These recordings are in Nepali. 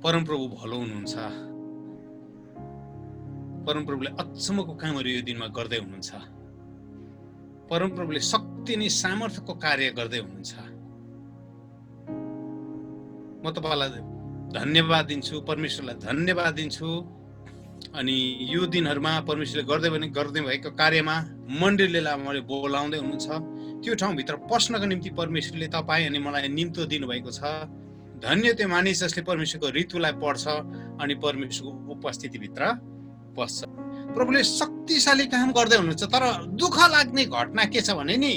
परमप्रभु भलो हुनुहुन्छ। परमप्रभुले अचम्मको कामहरू यो दिनमा गर्दै हुनुहुन्छ। परमप्रभुले शक्ति अनि सामर्थ्यको कार्य गर्दै हुनुहुन्छ। म तपाईलाई धन्यवाद दिन्छु, परमेश्वरलाई धन्यवाद दिन्छु। अनि यो दिनहरुमा परमेश्वरले गर्दै भएको कार्यमा मण्डलीलाई मैले बोलाउँदै हुनुहुन्छ। त्यो ठाउँभित्र पस्नको निम्ति परमेश्वरले तपाईँ अनि मलाई निम्तो दिनुभएको छ। धन्य त्यो मानिस जसले परमेश्वरको ऋतुलाई पढ्छ अनि परमेश्वरको उपस्थितिभित्र पस्छ। प्रभुले शक्तिशाली काम गर्दै हुनुहुन्छ। तर दुःख लाग्ने घटना के छ भने नि,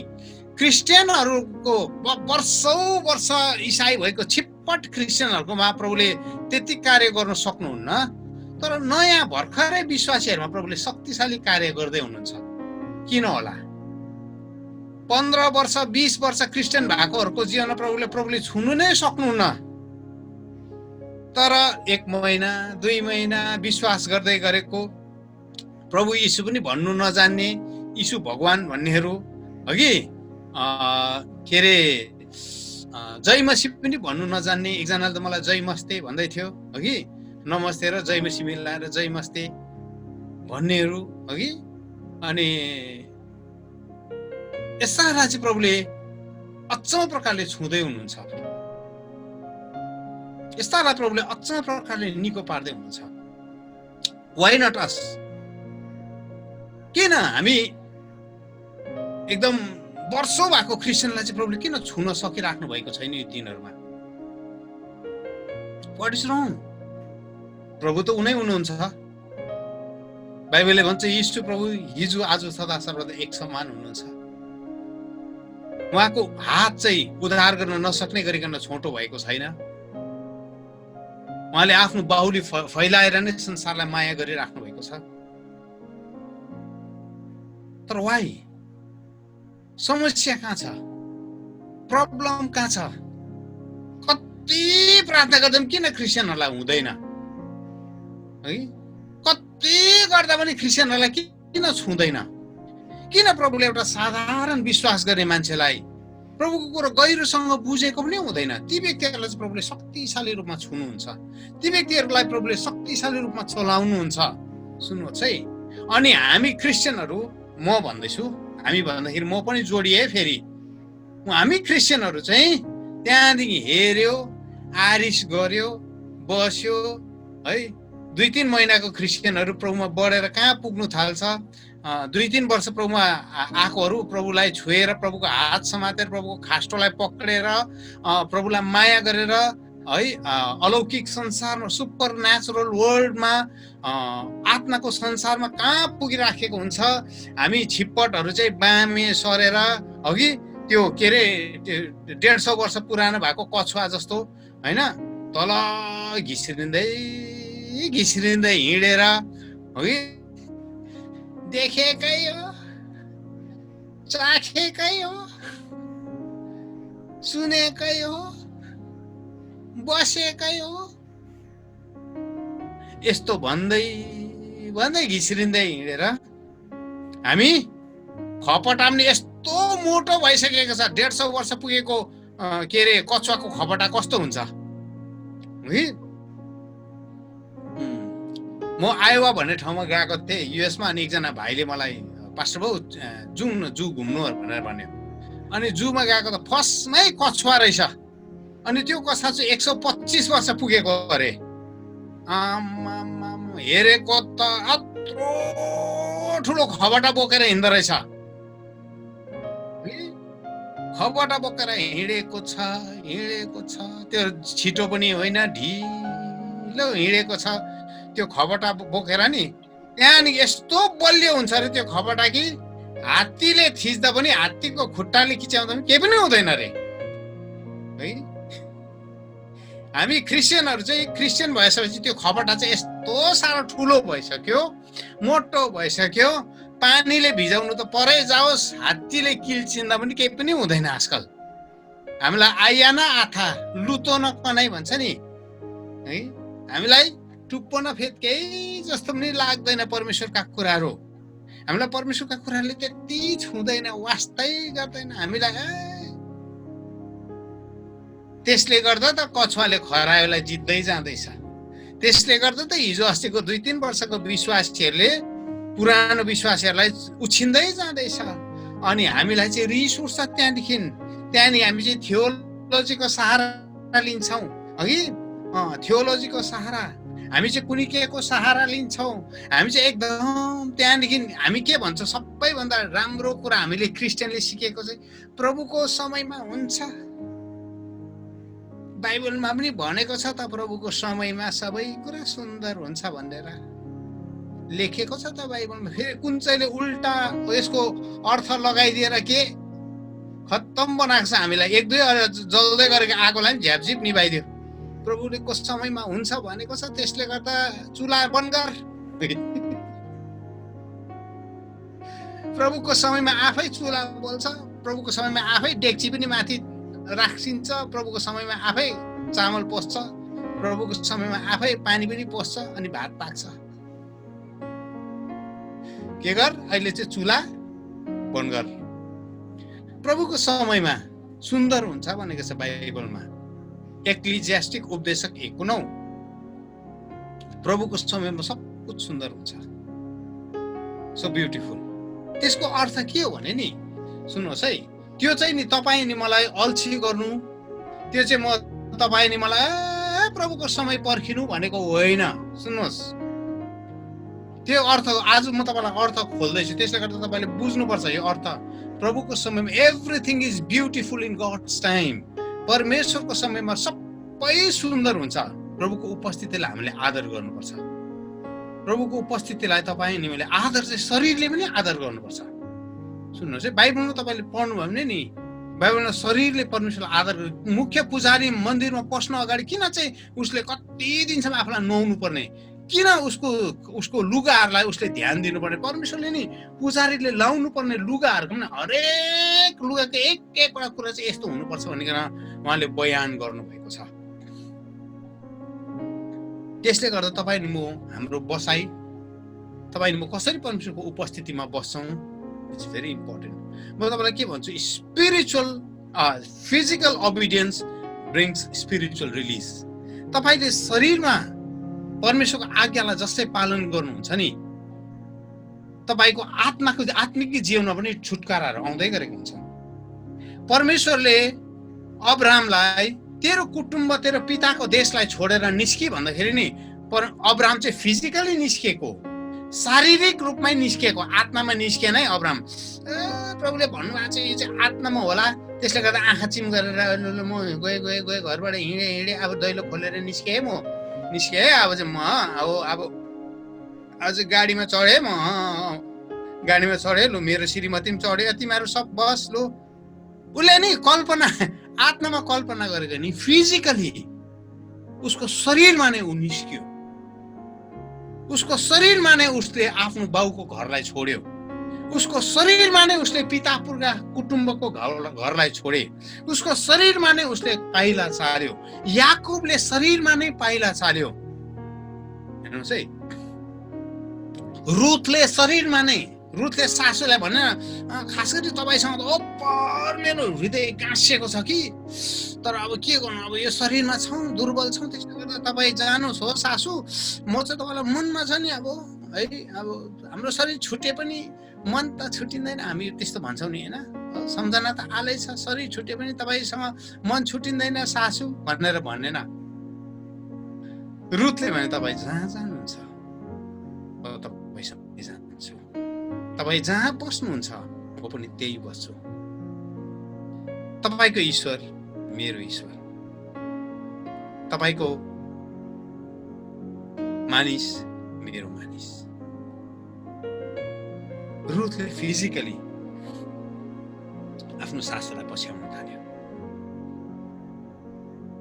क्रिस्चियनहरुको वर्षौं वर्ष ईसाई भएको छिप्पट क्रिस्चियनहरुको महाप्रभुले त्यति कार्य गर्न सक्नुहुन्न। तर नयाँ भर्खरै विश्वासीहरुमा प्रभुले शक्तिशाली कार्य गर्दै हुनुहुन्छ। किन होला? 15 वर्ष 20 वर्ष क्रिस्चियन भएकोहरुको जीवनमा प्रभुले छुनु नै सक्नुहुन्न। तर 1 महिना 2 महिना विश्वास गर्दै गरेको, प्रभु यीशु पनि भन्नु नजान्ने, यीशु भगवान भन्नेहरु हगि के रे जय मसीह पनि भन्नु नजान्ने, एकजनाले त मलाई जय मस्ते भन्दै थियो हगि, नमस्ते र जय मसीह मिलाएर जय मस्ते भन्नेहरु हगि। अनि यसलाई चाहिँ प्रभुले अचम्म प्रकारले छुँदै हुनुहुन्छ। यसलाई प्रभुले अचम्म प्रकारले निको पार्दै हुनुहुन्छ। वाइ नट अस? किन हामी एकदम वर्षौं भएको क्रिस्चियनलाई चाहिँ प्रभुले किन छुन सकिराख्नु भएको छैन यो दिनहरुमा? व्हाट इज रङ? प्रभु त उनै हुनुहुन्छ। बाइबलले भन्छ यीशु प्रभु हिजो आज सदा सर्वदा एक समान हुनुहुन्छ। उहाँको हात चाहिँ उद्धार गर्न नसक्ने गरिकन छोटो भएको छैन। उहाँले आफ्नो बाहुली फैलाएर नै संसारलाई माया गरिराख्नु भएको छ। तर वाइ? समस्या कहाँ छ? प्रब्लम कहाँ छ? कति प्रार्थना गर्दा पनि किन क्रिस्चियनहरुलाई हुँदैन? है? कति गर्दा पनि क्रिस्चियनहरुलाई किन छुँदैन? किन प्रभुले एउटा साधारण विश्वास गर्ने मान्छेलाई प्रभुको कुरा गहिरोसँग बुझेको पनि हुँदैन? ती व्यक्तिहरुलाई चाहिँ प्रभुले शक्तिशाली रूपमा छुनुहुन्छ। ती व्यक्तिहरुलाई प्रभुले शक्तिशाली रूपमा चलाउनुहुन्छ। सुन्नुहोस् है। अनि हामी क्रिस्चियनहरु, म भन्दैछु, हामी भन्दाखेरि म पनि जोडिए फेरि, हामी क्रिस्चियनहरु चाहिँ त्यहाँदेखि हेर्यो, आरिस गर्यो, बस्यो है। 2-3 महिनाको क्रिस्चियनहरु प्रभुमा बढेर कहाँ पुग्नु थाल्छ? 2-3 वर्ष प्रभुमा आएकोहरु प्रभुलाई छोएर, प्रभुको हात समातेर, प्रभुको खास्टोलाई पक्रेर, प्रभुलाई माया गरेर है अलौकिक संसारमा, सुपर नेचुरल वर्ल्डमा, आत्माको संसारमा कहाँ पुगिराखेको हुन्छ। हामी छिप्पटहरु चाहिँ बामे सरेर अघि त्यो के रे 150 वर्ष पुरानो भएको कछुवा जस्तो हैन, तल घिस्रिँदै हिँडेर है, देखेकै हो, चाखेकै हो, सुनेकै हो, बसेकै हो, यस्तो भन्दै घिस्रिँदै हिँडेर हामी खपटाम्ने यस्तो मोटो भइसकेको छ। 150 वर्ष पुगेको के रे कछुवाको खपटा कस्तो हुन्छ है? म आयोवा भन्ने ठाउँमा गएको थिएँ युएसमा। अनि एकजना भाइले मलाई पास्टर बाबु जू घुम्नु भनेर भन्यो। अनि जूमा गएको त फर्स्टमै कछुवा रहेछ। अनि त्यो कछुवा चाहिँ 125 वर्ष पुगेको अरे। आमामा हेरेको त अत्रो ठुलो खबटा बोकेर हिँड्दो रहेछ। खबटा बोकेर हिँडेको छ। त्यो छिटो पनि होइन, ढिलो हिँडेको छ। त्यो खबटा बोकेर नि त्यहाँदेखि यस्तो बलियो हुन्छ अरे त्यो खबटा कि हात्तीले थिच्दा पनि, हात्तीको खुट्टाले खिच्याउँदा पनि केही पनि हुँदैन अरे है। हामी क्रिस्चियनहरु चाहिँ क्रिस्चियन भएपछि त्यो खबटा चाहिँ यस्तो साह्रो ठुलो भइसक्यो, मोटो भइसक्यो, पानीले भिजाउनु त परै जाओस्, हात्तीले किल्चिँदा पनि केही पनि हुँदैन आजकल। हामीलाई आइया न आथा, लुतो न कनाइ भन्छ नि है। हामीलाई टुप्पो न फेद केही जस्तो पनि लाग्दैन परमेश्वरका कुराहरू। हामीलाई परमेश्वरका कुराहरूले त्यति छुँदैन, वास्तै गर्दैन हामीलाई। त्यसले गर्दा त कछुवाले खरायोलाई जित्दै जाँदैछ। त्यसले गर्दा त हिजो अस्तिको 2-3 वर्षको विश्वासीहरूले पुरानो विश्वासीहरूलाई उछिन्दै जाँदैछ। अनि हामीलाई चाहिँ रिस उठ्छ त्यहाँदेखि हामी चाहिँ थियोलोजीको सहारा लिन्छौँ अघि, थियोलोजीको सहारा, हामी चाहिँ कुनै केको सहारा लिन्छौँ। हामी चाहिँ एकदम त्यहाँदेखि हामी के भन्छ, सबैभन्दा राम्रो कुरा हामीले क्रिस्चियनले सिकेको चाहिँ प्रभुको समयमा हुन्छ। बाइबलमा पनि भनेको छ त प्रभुको समयमा सबै कुरा सुन्दर हुन्छ भनेर लेखेको छ त बाइबलमा। फेरि कुन चाहिँले उल्टा यसको अर्थ लगाइदिएर के खत्तम बनाएको छ हामीलाई। 1-2 जल्दै गरेको आगोलाई पनि झ्यापझिप निभाइदियो। प्रभुले को समयमा हुन्छ भनेको छ, त्यसले गर्दा चुला बन्द गर। प्रभुको समयमा आफै चुला बोल्छ, प्रभुको समयमा आफै डेक्ची पनि माथि राखिन्छ, प्रभुको समयमा आफै चामल पस्छ, प्रभुको समयमा आफै पानी पनि पस्छ अनि भात पाक्छ। के गर, अहिले चाहिँ चुला बन्द गर। प्रभुको समयमा सुन्दर हुन्छ भनेको छ बाइबलमा। एक्लिजियास्टिक उपदेशक 1:9 प्रभुको समयमा सब कुछ सुन्दर हुन्छ, सो ब्युटिफुल। त्यसको अर्थ के हो भने नि, सुन्नुहोस् है, त्यो चाहिँ नि तपाईँ नि मलाई अल्छी गर्नु, त्यो चाहिँ म तपाईँ नि मलाई प्रभुको समय पर्खिनु भनेको होइन। सुन्नुहोस्, त्यो अर्थ आज म तपाईँलाई अर्थ खोल्दैछु, त्यसले गर्दा तपाईँले बुझ्नुपर्छ यो अर्थ। प्रभुको समयमा everything is beautiful in gods time. परमेश्वरको समयमा सबै सुन्दर हुन्छ। प्रभुको उपस्थितिलाई हामीले आदर गर्नुपर्छ। प्रभुको उपस्थितिलाई तपाईँ नि मैले आदर चाहिँ शरीरले पनि आदर गर्नुपर्छ। सुन्नुहोस् है, बाइबलमा तपाईँले पढ्नुभयो भने नि, बाइबलमा शरीरले परमेश्वरलाई आदर, मुख्य पुजारी मन्दिरमा पस्न अगाडि किन चाहिँ उसले कति दिनसम्म आफूलाई नुहाउनु पर्ने, किन उसको लुगाहरूलाई उसले ध्यान दिनुपर्ने, परमेश्वरले नि पुजारीले लाउनु पर्ने लुगाहरूको पनि हरेक लुगाको एक-एकवटा कुरा चाहिँ यस्तो हुनुपर्छ भनिकन उहाँले बयान गर्नुभएको छ। त्यसले गर्दा तपाईँ नि म हाम्रो बसाइ, तपाईँ नि म कसरी परमेश्वरको उपस्थितिमा बस्छौँ, इट्स भेरी इम्पोर्टेन्ट। म तपाईँलाई के भन्छु, spiritual physical obedience brings spiritual release. तपाईँले शरीरमा परमेश्वरको आज्ञालाई जस्तै पालन गर्नुहुन्छ नि, तपाईँको आत्मिक जीवनमा पनि छुटकाराहरू आउँदै गरेको हुन्छ। परमेश्वरले अब्राहमलाई तेरो कुटुम्ब, तेरो पिताको देशलाई छोडेर निस्कि भन्दाखेरि नि, अब्राहम चाहिँ फिजिकली निस्किएको, शारीरिक रूपमै निस्किएको, आत्मामा निस्किएन है अब्राहम। प्रभुले भन्नुभएको चाहिँ यो चाहिँ आत्मामा होला। त्यसले गर्दा आँखा चिम गरेर म गए घरबाट हिँडेँ, अब दैलो खोलेर निस्केँ म, निस्केँ अब चाहिँ म अब आज गाडीमा चढेँ, म गाडीमा चढेँ, लु मेरो श्रीमती पनि चढ्यो, तिमीहरू सब बस लु। उसले नि कल्पना, आत्मामा कल्पना गरेको नि, फिजिकली उसको शरीरमा नै ऊ निस्कियो। उसको शरीरमा नै उसले आफ्नो बाउको घरलाई छोड्यो, उसको शरीरमा नै उसले पिता पुर्खा कुटुम्बको घरलाई छोडे, उसको शरीरमा नै उसले पाइला चाल्यो। याकुबले शरीरमा नै पाइला चाल्यो। हेर्नुहोस् है, रुथले शरीरमा नै, रुथले सासूलाई भने खास गरी तपाईँसँग त ओपर मेरो हृदय गाँसिएको छ कि, तर अब के गर्नु, अब यो शरीरमा छौँ, दुर्बल छौँ, त्यसले गर्दा तपाईँ जानुहोस् हो सासू, म चाहिँ तपाईँलाई मनमा छ नि अब है, अब हाम्रो शरीर छुटे पनि मन त छुटिँदैन, हामी त्यस्तो भन्छौँ नि होइन, सम्झना त आलै छ, शरीर छुटे पनि तपाईँसँग मन छुटिँदैन सासू भनेर भनेन। रुथले भने तपाईँ जहाँ जानुहुन्छ तपाईँसँग जान्छु, तपाईँ जहाँ बस्नुहुन्छ म पनि त्यही बस्छु। तपाईँको ईश्वर मेरो ईश्वर, तपाईँको मानिस मेरो मानिस। रुथले फिजिकली आफ्नो सासूलाई पछ्याउन थाल्यो।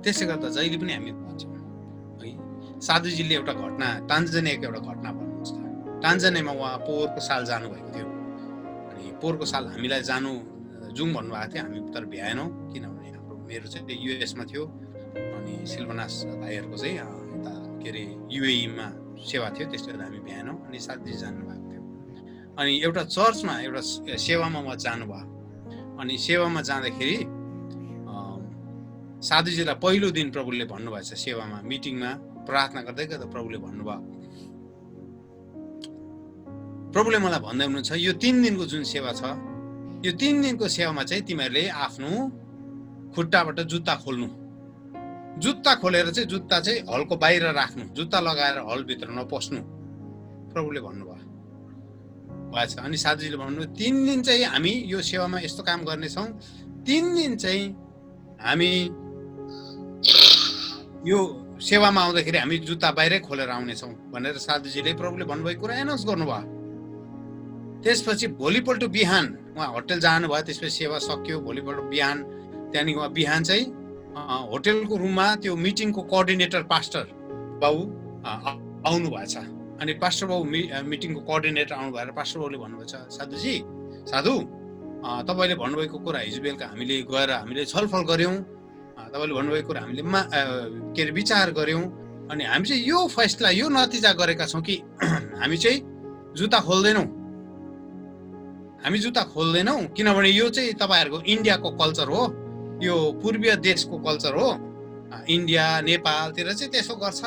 त्यसले गर्दा जहिले पनि हामी भन्छौँ है, साधुजीले एउटा घटना, तान्जानियाको एउटा घटना भन्नुहुन्छ। तान्जानियामा उहाँ पोहोरको साल जानुभएको थियो, अनि पोहोरको साल हामीलाई जाउँ भन्नुभएको थियो, हामी तर भ्याएनौँ, किनभने हाम्रो मेरो चाहिँ युएसमा थियो, अनि सिल्भनास भाइहरूको चाहिँ यता के अरे युएईमा सेवा थियो, त्यसले गर्दा हामी भ्याएनौँ, अनि साधुजी जानुभएको थियो। अनि एउटा चर्चमा एउटा सेवामा उहाँ जानुभयो, अनि सेवामा जाँदाखेरि साधुजीलाई पहिलो दिन प्रभुले भन्नुभएछ सेवामा, मिटिङमा प्रार्थना गर्दै गर्दा प्रभुले भन्नुभयो, प्रभुले मलाई भन्दै हुनुहुन्छ यो 3 दिनको जुन सेवा छ, यो 3 दिनको सेवामा चाहिँ तिमीहरूले आफ्नो खुट्टाबाट जुत्ता खोल्नु, जुत्ता खोलेर चाहिँ जुत्ता चाहिँ हलको बाहिर राख्नु, जुत्ता लगाएर हलभित्र नपस्नु, प्रभुले भन्नुभयो भएछ। अनि साधुजीले भन्नुभयो 3 दिन चाहिँ हामी यो सेवामा यस्तो काम गर्नेछौँ, 3 दिन चाहिँ हामी यो सेवामा आउँदाखेरि हामी जुत्ता बाहिरै खोलेर आउनेछौँ भनेर साधुजीले प्रभुले भन्नुभएको कुरा एनाउन्स गर्नुभयो। त्यसपछि भोलिपल्ट बिहान उहाँ होटल जानुभयो, त्यसपछि सेवा सकियो। भोलिपल्ट बिहान त्यहाँदेखि उहाँ बिहान चाहिँ होटलको रुममा त्यो मिटिङको कोअर्डिनेटर पास्टर बाबु आउनु भएछ। अनि पास्टर बाबु मिटिङको कोअर्डिनेटर आउनु भएर पास्टर बाबुले भन्नुभएछ, साधुजी साधु तपाईँले भन्नुभएको कुरा हिजो बेलुका हामीले गएर हामीले छलफल गऱ्यौँ, तपाईँले भन्नुभएको कुरा हामीले के अरे विचार गऱ्यौँ, अनि हामी चाहिँ यो फैसला यो नतिजा गरेका छौँ कि हामी चाहिँ जुत्ता खोल्दैनौँ, हामी जुत्ता खोल्दैनौँ, किनभने यो चाहिँ तपाईँहरूको इन्डियाको कल्चर हो, यो पूर्वीय देशको कल्चर हो, इन्डिया नेपालतिर चाहिँ त्यसो गर्छ,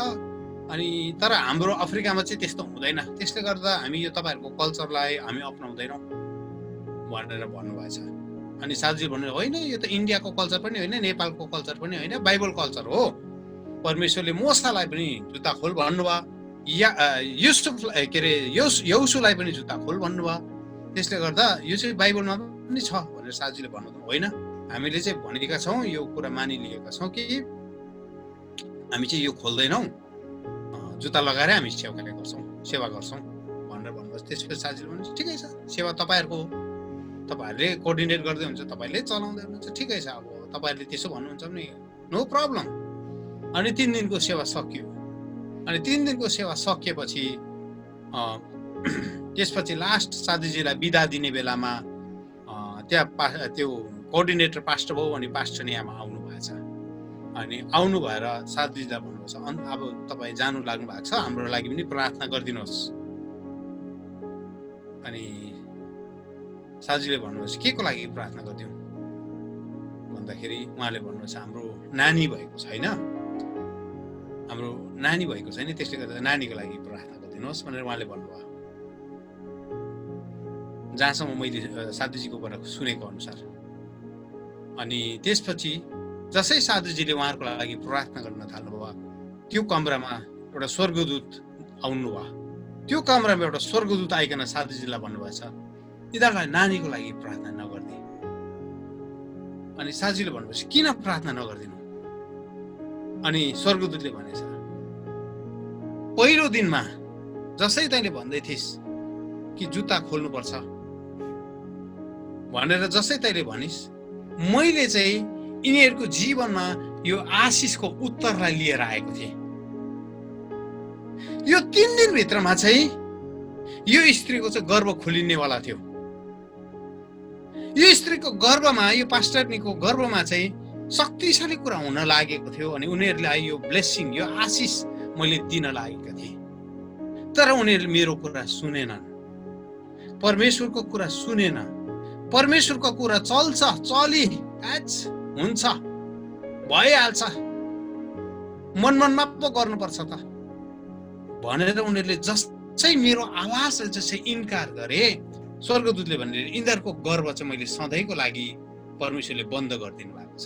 अनि तर हाम्रो अफ्रिकामा चाहिँ त्यस्तो हुँदैन, त्यसले गर्दा हामी यो तपाईँहरूको कल्चरलाई हामी अपनाउँदैनौँ भनेर भन्नुभएछ। अनि साधुजी भन्नु होइन यो त इन्डियाको कल्चर पनि होइन, नेपालको कल्चर पनि होइन, बाइबल कल्चर हो। परमेश्वरले मोसालाई पनि जुत्ता खोल भन्नुभयो, युसुफ के अरे यौसुलाई पनि जुत्ता खोल भन्नुभयो, त्यसले गर्दा यो चाहिँ बाइबलमा पनि छ भनेर साधुजीले भन्नु होइन, हामीले चाहिँ भनेका छौँ, यो कुरा मानिलिएका छौँ कि हामी चाहिँ यो खोल्दैनौँ, जुत्ता लगाएर हामी सेवा गर्छौँ भनेर भन्नुभयो। त्यसपछि साधुजीले भन्नु ठिकै छ, सेवा तपाईँहरूको हो, तपाईँहरूले कोअर्डिनेट गर्दै हुन्छ, तपाईँले चलाउँदै हुनुहुन्छ, ठिकै छ, अब तपाईँहरूले त्यसो भन्नुहुन्छ भने नो प्रब्लम। अनि 3 दिनको सेवा सकियो। अनि 3 दिनको सेवा सकिएपछि त्यसपछि लास्ट साधुजीलाई बिदा दिने बेलामा त्यहाँ त्यो कोअर्डिनेटर पास्टर बाबु अनि पास्टरनी आमा आउनु भएछ। अनि आउनु भएर साधुजीलाई भन्नुहुन्छ अब तपाईँ जानु लाग्नु भएको छ, हाम्रो लागि पनि प्रार्थना गरिदिनुहोस्। अनि साधुजीले भन्नुहोस् के को लागि प्रार्थना गरिदिउँ भन्दाखेरि उहाँले भन्नुहोस् हाम्रो नानी भएको छैन, हाम्रो नानी भएको छैन, त्यसले गर्दा नानीको लागि प्रार्थना गरिदिनुहोस् भनेर उहाँले भन्नुभयो। जहाँसम्म मैले साधुजीको कुरा सुनेको अनुसार। अनि त्यसपछि जसै साधुजीले उहाँहरूको लागि प्रार्थना गर्न थाल्नुभयो, त्यो कमरामा एउटा स्वर्गदूत आउनुभयो। त्यो कमरामा एउटा स्वर्गदूत आइकन साधुजीलाई भन्नुभएछ यिनीहरूलाई नानीको लागि प्रार्थना नगर्दिए। अनि साधुजीले भन्नुभएछ किन प्रार्थना नगर्दिनु? अनि स्वर्गदूतले भनेछ पहिलो दिनमा जसै तैँले भन्दै थिइस् कि जुत्ता खोल्नुपर्छ भनेर जसै तैँले भनिस्, मैले चाहिँ यिनीहरूको जीवनमा यो आशिषको उत्तरलाई लिएर आएको थिएँ। यो 3 दिनभित्रमा चाहिँ यो स्त्रीको चाहिँ गर्भ खोलिनेवाला थियो। यो स्त्रीको गर्भमा, यो पास्टरनीको गर्भमा चाहिँ शक्तिशाली कुरा हुन लागेको थियो। अनि उनीहरूलाई यो ब्लेसिङ, यो आशिष मैले दिन लागेको थिएँ, तर उनीहरूले मेरो कुरा सुनेनन्, परमेश्वरको कुरा सुनेन। परमेश्वरको कुरा चल्छ, हुन्छ, भइहाल्छ, मनमनमा पो गर्नुपर्छ त भनेर उनीहरूले जसै मेरो आवाजले जसै इन्कार गरे, स्वर्गदूतले भनेर यिनीहरूको गर्भ चाहिँ मैले सधैँको लागि परमेश्वरले बन्द गरिदिनु भएको छ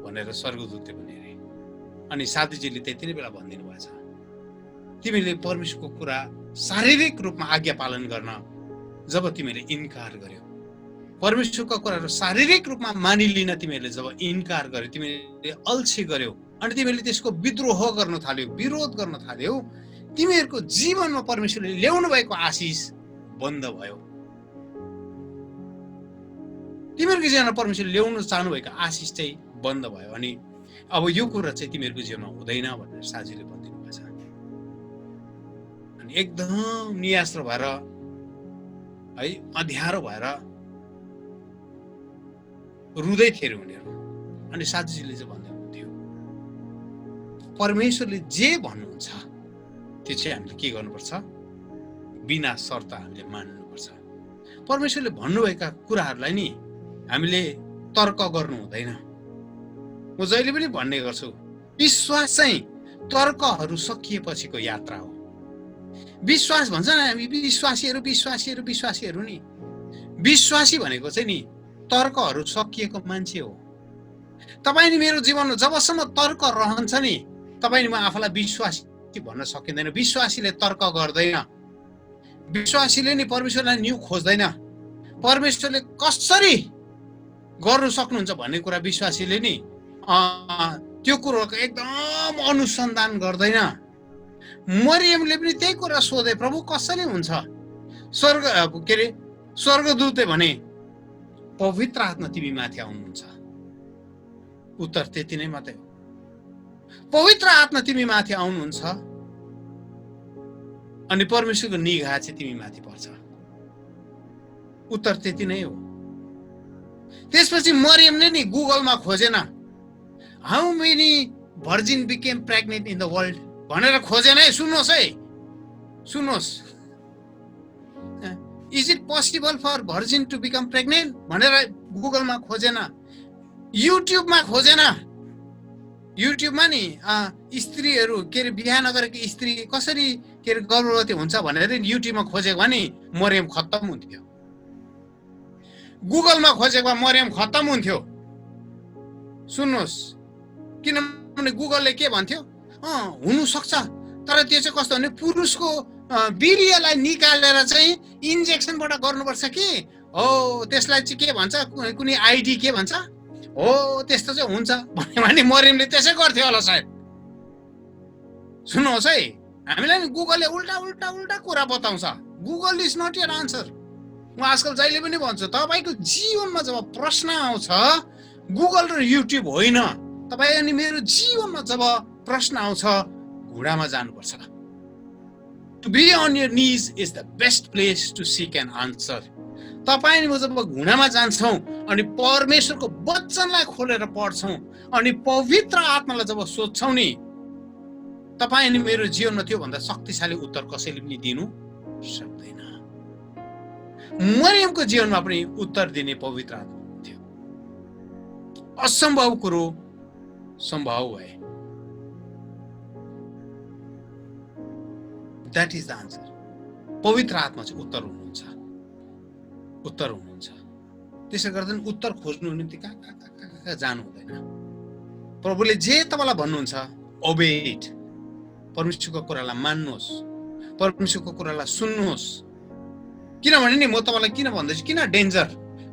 भनेर स्वर्गदूतले भने। अनि साधुजीले त्यति नै बेला भनिदिनु भएछ तिमीले परमेश्वरको कुरा शारीरिक रूपमा आज्ञा पालन गर्न जब तिमीले इन्कार गर्यौ, परमेश्वरको कुराहरू शारीरिक रूपमा मानिलिन तिमीहरूले जब इन्कार गर्यौ, तिमीले अल्छी गर्यौ, अनि तिमीले त्यसको विद्रोह गर्न थाल्यौ, विरोध गर्न थाल्यौ, तिमीहरूको जीवनमा परमेश्वरले ल्याउनु भएको आशिष बन्द भयो। तिमीहरूको जीवनमा परमेश्वरले ल्याउन चाहनुभएको आशिष चाहिँ बन्द भयो। अनि अब यो कुरा चाहिँ तिमीहरूको जीवनमा हुँदैन भनेर साधुजीले भनिदिनु भएछ। अनि एकदम नियास्त्र भएर है, अँध्यारो भएर रुँदै थिए उनीहरू। अनि साधुजीले चाहिँ भन्दै हुनुहुन्थ्यो परमेश्वरले जे भन्नुहुन्छ त्यो चाहिँ हामीले के गर्नुपर्छ, बिना शर्त हामीले मान्नुपर्छ। परमेश्वरले भन्नुभएका कुराहरूलाई नि हामीले तर्क गर्नु हुँदैन। म जहिले पनि भन्ने गर्छु विश्वास चाहिँ तर्कहरू सकिएपछिको यात्रा हो। विश्वास भन्छ नि हामी विश्वासीहरू नि, विश्वासी भनेको चाहिँ नि तर्कहरू सकिएको मान्छे हो। तपाईँ नि मेरो जीवनमा जबसम्म तर्क रहन्छ नि, तपाईँ नि म आफूलाई विश्वासी भन्न सकिँदैन। विश्वासीले तर्क गर्दैन, विश्वासीले नि परमेश्वरलाई न्यू खोज्दैन। परमेश्वरले कसरी गर्नु सक्नुहुन्छ भन्ने कुरा विश्वासीले नि त्यो कुरोको एकदम अनुसन्धान गर्दैन। मरियमले पनि त्यही कुरा सोधे, प्रभु कसरी हुन्छ? स्वर्गदूतले भने पवित्र आत्मा तिमी माथि आउनुहुन्छ। उत्तर त्यति नै मात्रै हो, पवित्र आत्मा तिमी माथि आउनुहुन्छ अनि परमेश्वरको निगाह चाहिँ तिमी माथि पर्छ। उत्तर त्यति नै हो। त्यसपछि मरियमले नि गुगलमा खोजेन how many virgin became pregnant in the world भनेर खोजेन है। सुन्नुहोस्, is it possible for virgin to become pregnant भनेर गुगलमा खोजेन, युट्युबमा खोजेन। युट्युबमा नि स्त्रीहरू के अरे बिहा नगरेको स्त्री कसरी के अरे गर्भवती हुन्छ भनेर युट्युबमा खोजेको भने मरियम खत्तम हुन्थ्यो। गुगलमा खोजेको मरियम खत्तम हुन्थ्यो। सुन्नुहोस्, किनभने गुगलले के भन्थ्यो, हुनु सक्छ, तर त्यो चाहिँ कस्तो भने पुरुषको वीर्यलाई निकालेर चाहिँ इन्जेक्सनबाट गर्नुपर्छ कि हो, त्यसलाई चाहिँ के भन्छ, कुनै आइडी के भन्छ हो, त्यस्तो चाहिँ हुन्छ भने मरियमले त्यसै गर्थ्यो होला सायद। सुन्नुहोस् है, हामीलाई नि गुगलले उल्टा कुरा बताउँछ। Google is not your answer. म आजकल जहिले पनि भन्छु, तपाईँको जीवनमा जब प्रश्न आउँछ गुगल र युट्युब होइन, तपाईँ अनि मेरो जीवनमा जब प्रश्न आउँछ घुँडामा जानुपर्छ। To be on your knees is the best place to seek an answer. तपाईँ अनि म जब घुँडामा जान्छौँ अनि परमेश्वरको वचनलाई खोलेर पढ्छौँ अनि पवित्र आत्मालाई जब सोध्छौँ नि, तपाईँ अनि मेरो जीवनमा त्योभन्दा शक्तिशाली उत्तर कसैले पनि दिनु सक्दैन। मरियमको जीवनमा पनि उत्तर दिने पवित्र आत्मा थियो। असम्भव कुरो सम्भव भए। That is the answer. पवित्र आत्मा चाहिँ उत्तर हुनुहुन्छ। त्यसै गर्दा उत्तर खोज्नु निम्ति कहाँ जानु हुँदैन। प्रभुले जे तपाईँलाई भन्नुहुन्छ ओबे इट। परमेश्वरको कुरालाई मान्नुहोस्, परमेश्वरको कुरालाई सुन्नुहोस्। किनभने नि म तपाईँलाई किन भन्दैछु, किन डेन्जर,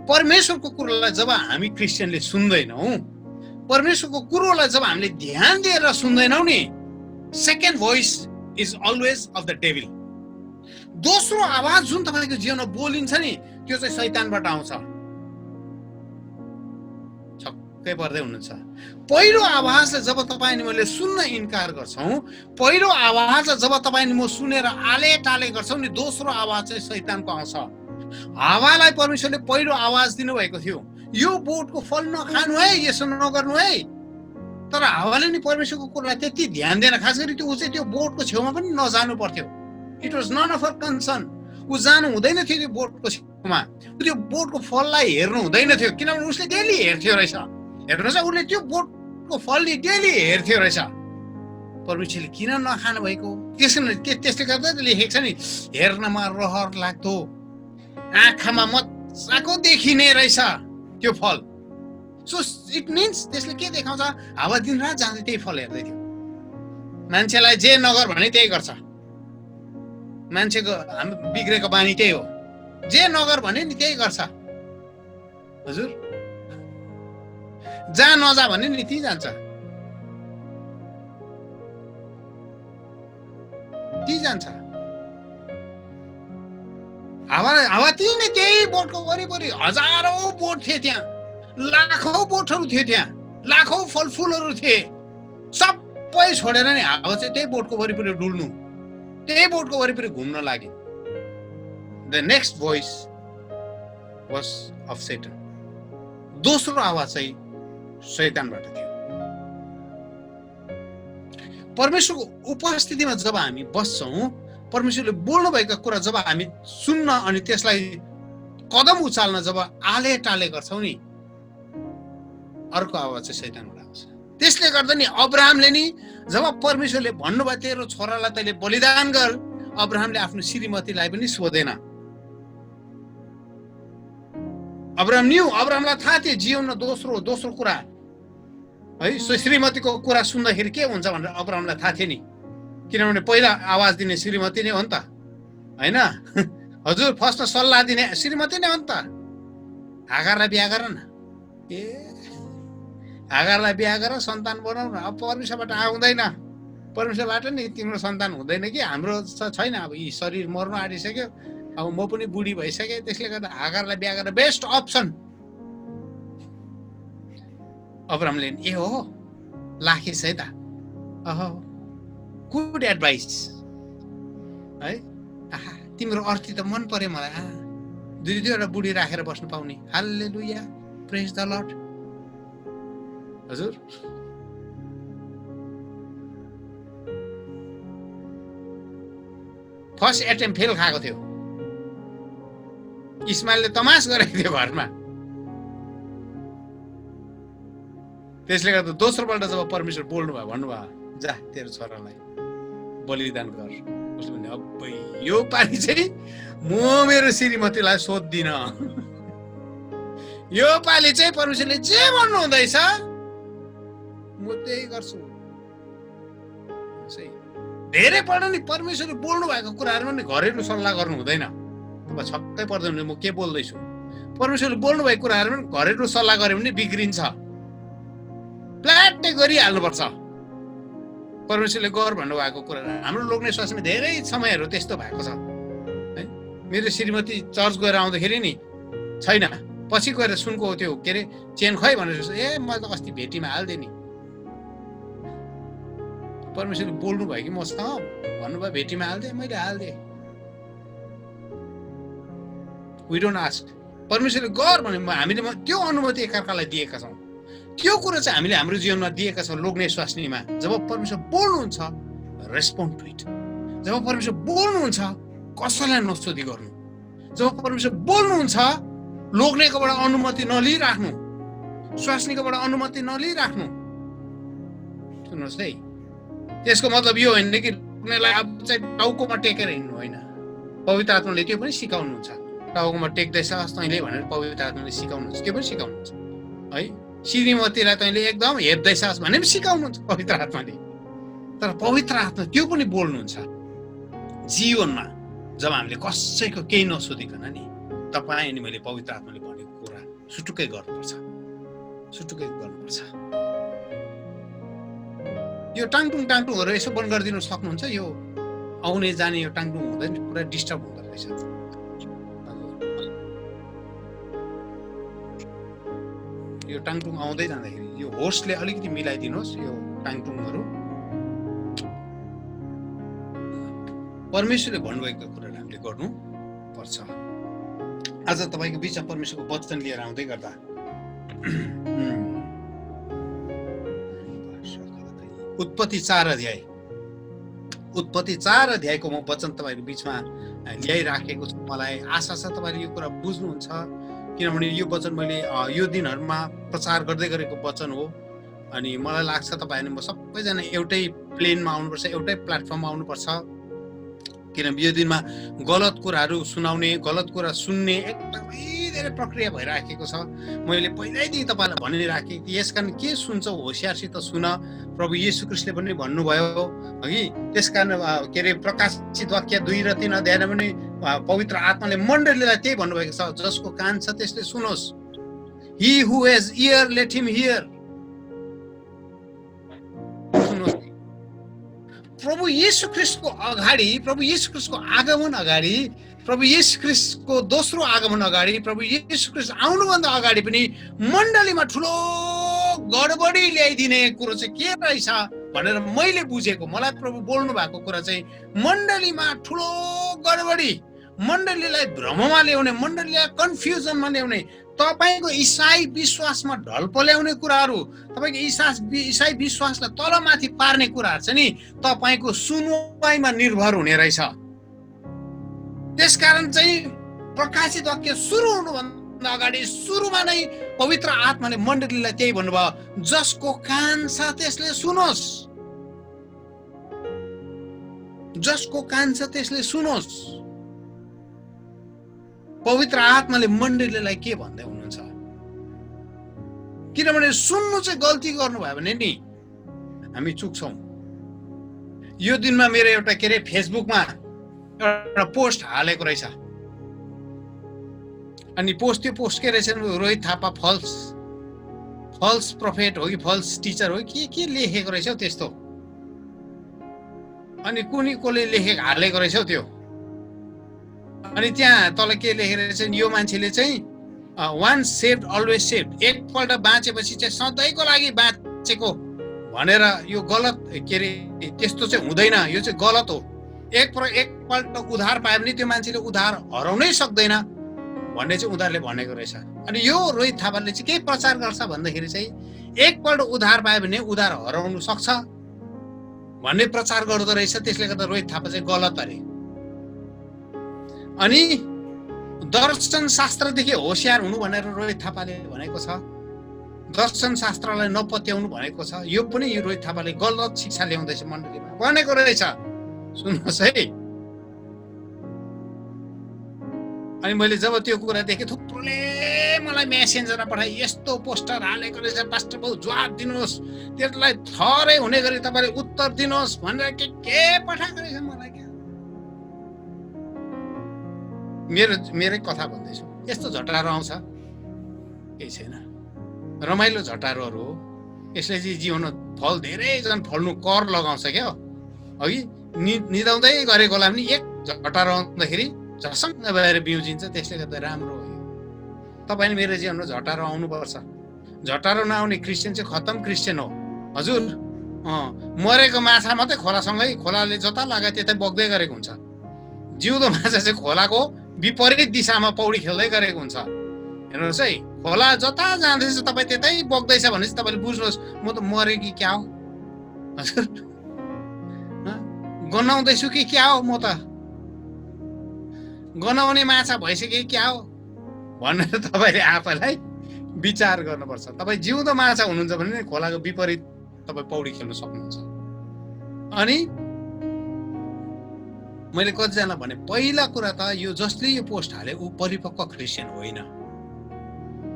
परमेश्वरको कुरालाई जब हामी क्रिस्चियनले सुन्दैनौँ, परमेश्वरको कुरोलाई जब हामीले ध्यान दिएर सुन्दैनौँ नि, second voice is always of the devil. दोस्रो आवाज जुन तपाईँको जीवनमा बोलिन्छ नि, त्यो चाहिँ शैतानबाट आउँछ। छक्कै पर्दै हुनुहुन्छ। पहिलो आवाजलाई जब तपाईँ अनि मैले सुन्न इन्कार गर्छौँ, पहिलो आवाजलाई जब तपाईँ अनि म सुनेर आले टाले गर्छौँ नि, दोस्रो आवाज चाहिँ शैतानको आउँछ। हावालाई परमेश्वरले पहिलो आवाज दिनुभएको थियो, यो बोटको फल नखानु है, यसो नगर्नु है। तर हावाले नि परमेश्वरको कुरालाई त्यति ध्यान दिएन। खास गरी त्यो चाहिँ त्यो बोटको छेउमा पनि नजानु पर्थ्यो। It was none of our concern. ऊ जानु हुँदैन थियो त्यो बोटको छेउमा, त्यो बोटको फललाई हेर्नु हुँदैन थियो, किनभने उसले डेली हेर्थ्यो रहेछ। हेर्नुहोस्, उसले त्यो बोटको फल डेली हेर्थ्यो रहेछ। परमेश्वरले किन नखानु भएको, त्यसले गर्दा लेखेको छ नि, हेर्नमा रहर लाग्दो, आँखामा मजाको देखिने रहेछ त्यो फल। सो इट मिन्स त्यसले के देखाउँछ, हावा दिनरात जाँदै त्यही फल हेर्दै थियो। मान्छेलाई जे नगर भने त्यही गर्छ। मान्छेको हाम्रो बिग्रेको बानी त्यही हो, जे नगर भने नि त्यही गर्छ। हजुर, जहाँ नजा भने नि त्यही जान्छ, त्यही जान्छ। हावा त्यही बोटको वरिपरि हजारौं बोट थिए, त्यहाँ लाखौं बोटहरू थिए, त्यहाँ लाखौं फलफुलहरू थिए। सबै छोडेर नि हावा चाहिँ त्यही बोटको वरिपरि डुल्नु, त्यही बोटको वरिपरि घुम्न लाग्यो। The next voice was of सैतान। दोस्रो आवाज चाहिँ शैतानबाट थियो। परमेश्वरको उपस्थितिमा जब हामी बस्छौँ, परमेश्वरले बोल्नु भएका कुरा जब हामी सुन्न अनि त्यसलाई कदम उचाल्न जब आले टाले गर्छौँ नि, अर्को आवाज चाहिँ शैतानबाट आउँछ। त्यसले गर्दा नि अब्राहमले नि जब परमेश्वरले भन्नुभयो तेरो छोरालाई तैले बलिदान गर, अब्राहमले आफ्नो श्रीमतीलाई पनि सोधेन। अब्राहमलाई थाहा थियो जीवनमा दोस्रो कुरा है, श्रीमतीको कुरा सुन्दाखेरि के हुन्छ भनेर अब्राहमलाई थाहा थियो नि, किनभने पहिला आवाज दिने श्रीमती नै हो नि त हैन। हजुर फर्स्ट सल्लाह दिने श्रीमती नै हो नि त। हागारलाई बिहा गर न, हागारलाई बिहा गर, सन्तान बनाउन। अब परमेश्वरबाट आउँदैन, परमेश्वरबाट नि तिम्रो सन्तान हुँदैन कि हाम्रो छैन। अब यी शरीर मर्न आँटिसक्यो, अब म पनि बुढी भइसकेँ, त्यसले गर्दा हागारलाई बिहा गरेर बेस्ट अप्सन। अब्राहमले ए हो लाखेस है त, गुड एडभाइस है, तिम्रो अर्थी त मन पर्यो मलाई। दुईवटा बुढी राखेर बस्नु पाउने। हालेलुया, प्रेज द लर्ड। हजुर फर्स्ट एटेम्प फेल खाएको थियो, इस्माइलले तमास गरेको थियो घरमा। त्यसले गर्दा दोस्रोपल्ट जब परमेश्वर बोल्नु भयो, भन्नुभयो जा तेरो छोरालाई बलिदान गर, उसले भने अब यो पालि चाहिँ म मेरो श्रीमतीलाई सोध्दिन, यो पालि चाहिँ परमेश्वरले जे भन्नु हुँदैछ म त्यही गर्छु। धेरै पल्ट नि परमेश्वरले बोल्नु भएको कुराहरुमा नि घरेलु सल्लाह गर्नु हुँदैन। तपाईँ छक्कै पर्दैन म के बोल्दैछु। परमेश्वरले बोल्नु भएको कुराहरुमा नि घरेलु सल्लाह गरे भने बिग्रिन्छ, प्लाटै गरिहाल्नुपर्छ। परमेश्वरले गर भन्नुभएको कुरा हाम्रो लोग्ने स्वास्नीमा धेरै समयहरू त्यस्तो भएको छ है। मेरो श्रीमती चर्च गएर आउँदाखेरि नि छैन, पछि गएर सुनको त्यो के अरे चेन खै भनेर ए मैले त अस्ति भेटीमा हाल्दे नि। परमेश्वरले बोल्नु भयो कि मसँग भन्नुभयो भेटीमा हाल्दे, मैले हाल्दे। We don't ask. परमेश्वरले गर भने हामीले त्यो अनुमति एकअर्कालाई दिएका छौँ। त्यो कुरा चाहिँ हामीले हाम्रो जीवनमा दिएका छौँ लोग्ने स्वास्नीमा। जब परमेश्वर बोल्नुहुन्छ रेस्पोन्ड टु इट। जब परमेश्वर बोल्नुहुन्छ कसैलाई नसोधी गर्नु। जब परमेश्वर बोल्नुहुन्छ लोग्नेकोबाट अनुमति नलिराख्नु, स्वास्नीकोबाट अनुमति नलिराख्नु। सुन्नुहोस् है, त्यसको मतलब यो होइन कि लोग्नेलाई अब चाहिँ टाउकोमा टेकेर हिँड्नु होइन। पवित्र आत्माले त्यो पनि सिकाउनुहुन्छ। टाउकोमा टेक्दैछस् तैँले भनेर पवित्र आत्माले सिकाउनुहुन्छ, त्यो पनि सिकाउनुहुन्छ है। श्रीमतीलाई तैँले एकदम हेप्दैछस् भने पनि सिकाउनुहुन्छ पवित्र आत्माले। तर पवित्र आत्मा त्यो पनि बोल्नुहुन्छ जीवनमा। जब हामीले कसैको केही नसोधिकन नि तपाईँ अनि मैले पवित्र आत्माले भनेको कुरा सुटुक्कै गर्नुपर्छ, सुटुक्कै गर्नुपर्छ। यो टाङटुङहरू यसो बन्द गरिदिनु सक्नुहुन्छ? यो आउने जाने यो टाङटुङ हुँदैन, पुरा डिस्टर्ब हुँदो रहेछ। यो टाङटुङ आउँदै जाँदाखेरि यो होस्टले अलिकति मिलाइदिनुहोस् यो टाङटुङहरू। परमेश्वरले भन्नुभएको कुराहरू हामीले गर्नु पर्छ। आज तपाईँको बिचमा परमेश्वरको वचन लिएर आउँदै गर्दा उत्पत्ति 4 अध्यायको म वचन तपाईँको बिचमा ल्याइराखेको छु। मलाई आशा छ तपाईँले यो कुरा बुझ्नुहुन्छ, किनभने यो वचन मैले यो दिनहरूमा प्रचार गर्दै गरेको वचन हो। अनि मलाई लाग्छ तपाईँहरूले म सबैजना एउटै प्लेनमा आउनुपर्छ, एउटै प्लेटफर्ममा आउनुपर्छ। किनभने यो दिनमा गलत कुराहरू सुनाउने, गलत कुरा सुन्ने एकदमै धेरै प्रक्रिया भइराखेको छ। मैले पहिल्यैदेखि तपाईँलाई भनिराखेँ कि यसकारण के सुन्छौ होसियारसित सुन। प्रभु येशू ख्रीष्टले पनि भन्नुभयो हगि। त्यसकारण के अरे प्रकाशित वाक्य 2 र 3 अध्यायमा पनि पवित्र आत्माले मण्डलीलाई त्यही भन्नुभएको छ, जसको कान छ त्यसले सुनोस्। He who has ear let him hear। प्रभु येशू ख्रीष्टको अगाडि, प्रभु येशू ख्रीष्टको आगमन अगाडि, प्रभु येशू ख्रीष्टको दोस्रो आगमन अगाडि, प्रभु येशू ख्रीष्ट आउनुभन्दा अगाडि पनि मण्डलीमा ठुलो गडबडी ल्याइदिने कुरो चाहिँ के रहेछ भनेर मैले बुझेको, मलाई प्रभु बोल्नु भएको कुरा चाहिँ मण्डलीमा ठुलो गडबडी, मण्डलीलाई भ्रममा ल्याउने, मण्डलीलाई कन्फ्युजनमा ल्याउने, तपाईको इसाई विश्वासमा ढल्प ल्याउने कुराहरू, तपाईको इसाई विश्वासलाई तलमाथि पार्ने कुराहरू चाहिँ नि तपाईको सुनवाईमा निर्भर हुने रहेछ। त्यसकारण चाहिँ प्रकाशित वाक्य सुरु हुनुभन्दा अगाडि सुरुमा नै पवित्र आत्माले मण्डलीलाई त्यही भन्नुभयो, जसको कान छ त्यसले सुनोस्, जसको कान छ त्यसले सुनोस्। पवित्र आत्माले मण्डलीलाई के भन्दै हुनुहुन्छ? किनभने सुन्नु चाहिँ गल्ती गर्नुभयो भने नि हामी चुक्छौँ। यो दिनमा मेरो एउटा के अरे फेसबुकमा एउटा पोस्ट हालेको रहेछ, अनि त्यो पोस्ट के रहेछ, रोहित थापा फल्स प्रोफेट हो कि फल्स टिचर हो कि के लेखेको रहेछ त्यस्तो, अनि कुनै कसले लेखेको हालेको रहेछ त्यो। अनि त्यहाँ तल के लेखेको रहेछ, यो मान्छेले चाहिँ वान सेभ्ड अलवेज सेभ्ड, एकपल्ट बाँचेपछि चाहिँ सधैँको लागि बाँचेको भनेर यो गलत के अरे त्यस्तो चाहिँ हुँदैन, यो चाहिँ गलत हो। एकपल्ट उधार पायो भने त्यो मान्छेले उधार हराउनै सक्दैन भन्ने चाहिँ उनीहरूले भनेको रहेछ। अनि यो रोहित थापाले चाहिँ के प्रचार गर्छ भन्दाखेरि चाहिँ एकपल्ट उधार पायो भने उधार हराउनु सक्छ भन्ने प्रचार गर्दो रहेछ। त्यसले गर्दा रोहित थापा चाहिँ गलत अरे। अनि दर्शन शास्त्रदेखि होशियार हुनु भनेर रोहित थापाले भनेको छ, दर्शन शास्त्रलाई नपत्याउनु भनेको छ। यो पनि यो रोहित थापाले गलत शिक्षा ल्याउँदैछ मण्डलीमा भनेको रहेछ। सुन्नुहोस् है। अनि मैले जब त्यो कुरा देखेँ, थुप्रोले मलाई मेसेन्जरमा पठाए, यस्तो पोस्टर हालेको रहेछ, पास्टर बाबु जवाब दिनुहोस्, त्यसलाई थरै हुने गरी तपाईँले उत्तर दिनुहोस् भनेर के पठाएको रहेछ मलाई। क्या मेरै कथा भन्दैछु, यस्तो झटारो आउँछ केही छैन, रमाइलो झटारोहरू हो। यसले चाहिँ जीवनमा फल धेरैजना फल्नु कर लगाउँछ क्या। अघि निदाउँदै गरेकोलाई पनि एक झटारो आउँदाखेरि झसङ्ग भएर बिउजिन्छ। त्यसले गर्दा राम्रो हो। तपाईँ मेरो जीवनमा झटारो आउनुपर्छ। झटारो नआउने क्रिस्चियन चाहिँ खत्तम क्रिस्चियन हो हजुर। मरेको माछा मात्रै खोलासँगै, खोलाले जता लगाए त्यतै बग्दै गरेको हुन्छ। जिउँदो माछा चाहिँ खोलाको विपरीत दिशामा पौडी खेल्दै गरेको हुन्छ। हेर्नुहोस् है, खोला जता जाँदैछ तपाईँ त्यतै बग्दैछ भने चाहिँ तपाईँले बुझ्नुहोस् म त मरे कि क्या हो हजुर, गनाउँदैछु कि क्या हो, म त गनाउने माछा भइसक्यो क्या हो भनेर तपाईँले आफैलाई विचार गर्नुपर्छ। तपाईँ जिउँदो माछा हुनुहुन्छ भने खोलाको विपरीत तपाईँ पौडी खेल्न सक्नुहुन्छ। अनि मैले कतिजना भने, पहिला कुरा त यो जसले यो पोस्ट हाले ऊ परिपक्व क्रिस्चियन होइन,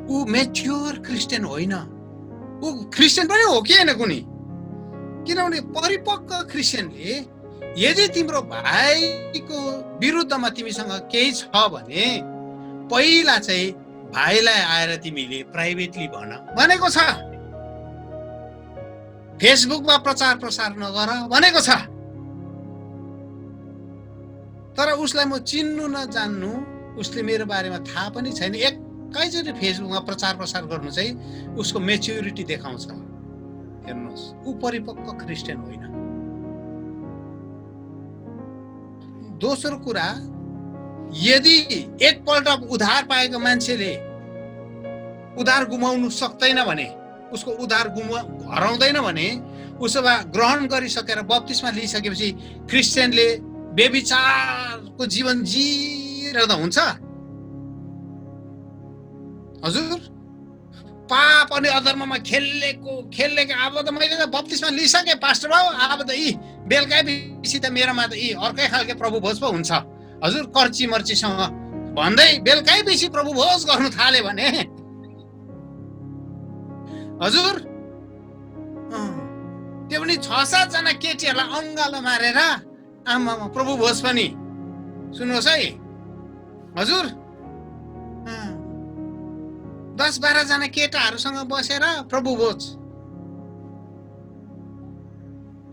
ऊ मेच्योर क्रिस्चियन होइन। ऊ क्रिस्चियन पनि हो कि होइन कुनै, किनभने परिपक्व क्रिस्चियनले यदि तिम्रो भाइको विरुद्धमा तिमीसँग केही छ भने पहिला चाहिँ भाइलाई आएर तिमीले प्राइभेटली भन भनेको छ, फेसबुकमा प्रचार प्रसार नगर भनेको छ। तर उसलाई म चिन्नु नजान्नु, उसले मेरो बारेमा थाहा पनि छैन, एकैचोटि फेसबुकमा प्रचार प्रसार गर्नु चाहिँ उसको मेच्युरिटी देखाउँछ। हेर्नुहोस्, ऊ परिपक्व क्रिस्चियन होइन। दोस्रो कुरा, यदि एकपल्ट उधार पाएको मान्छेले उधार गुमाउनु सक्दैन भने, उसको उधार हराउँदैन भने, उसो भए ग्रहण गरिसकेर बप्तिस्मा लिइसकेपछि क्रिस्चियनले बेविचारको जीवन जिरहँदा हुन्छ हजुर? पाप अनि अधर्ममा खेलेको अब त मैले त बप्तिस्मा लिइसकेँ पास्टर बाबु, अब त बेलुकै पछि त मेरोमा त अर्कै खालको प्रभु भोज पो हुन्छ हजुर, कर्ची मर्चीसँग भन्दै बेलुकै पछि प्रभु भोज गर्नु थाले भने हजुर, त्यो पनि 6-7 जना केटीहरूलाई अङ्गालो मारेर आमामा प्रभु भोज पनि। सुन्नुहोस् है हजुर, 10-12 जना केटाहरूसँग बसेर प्रभु भोज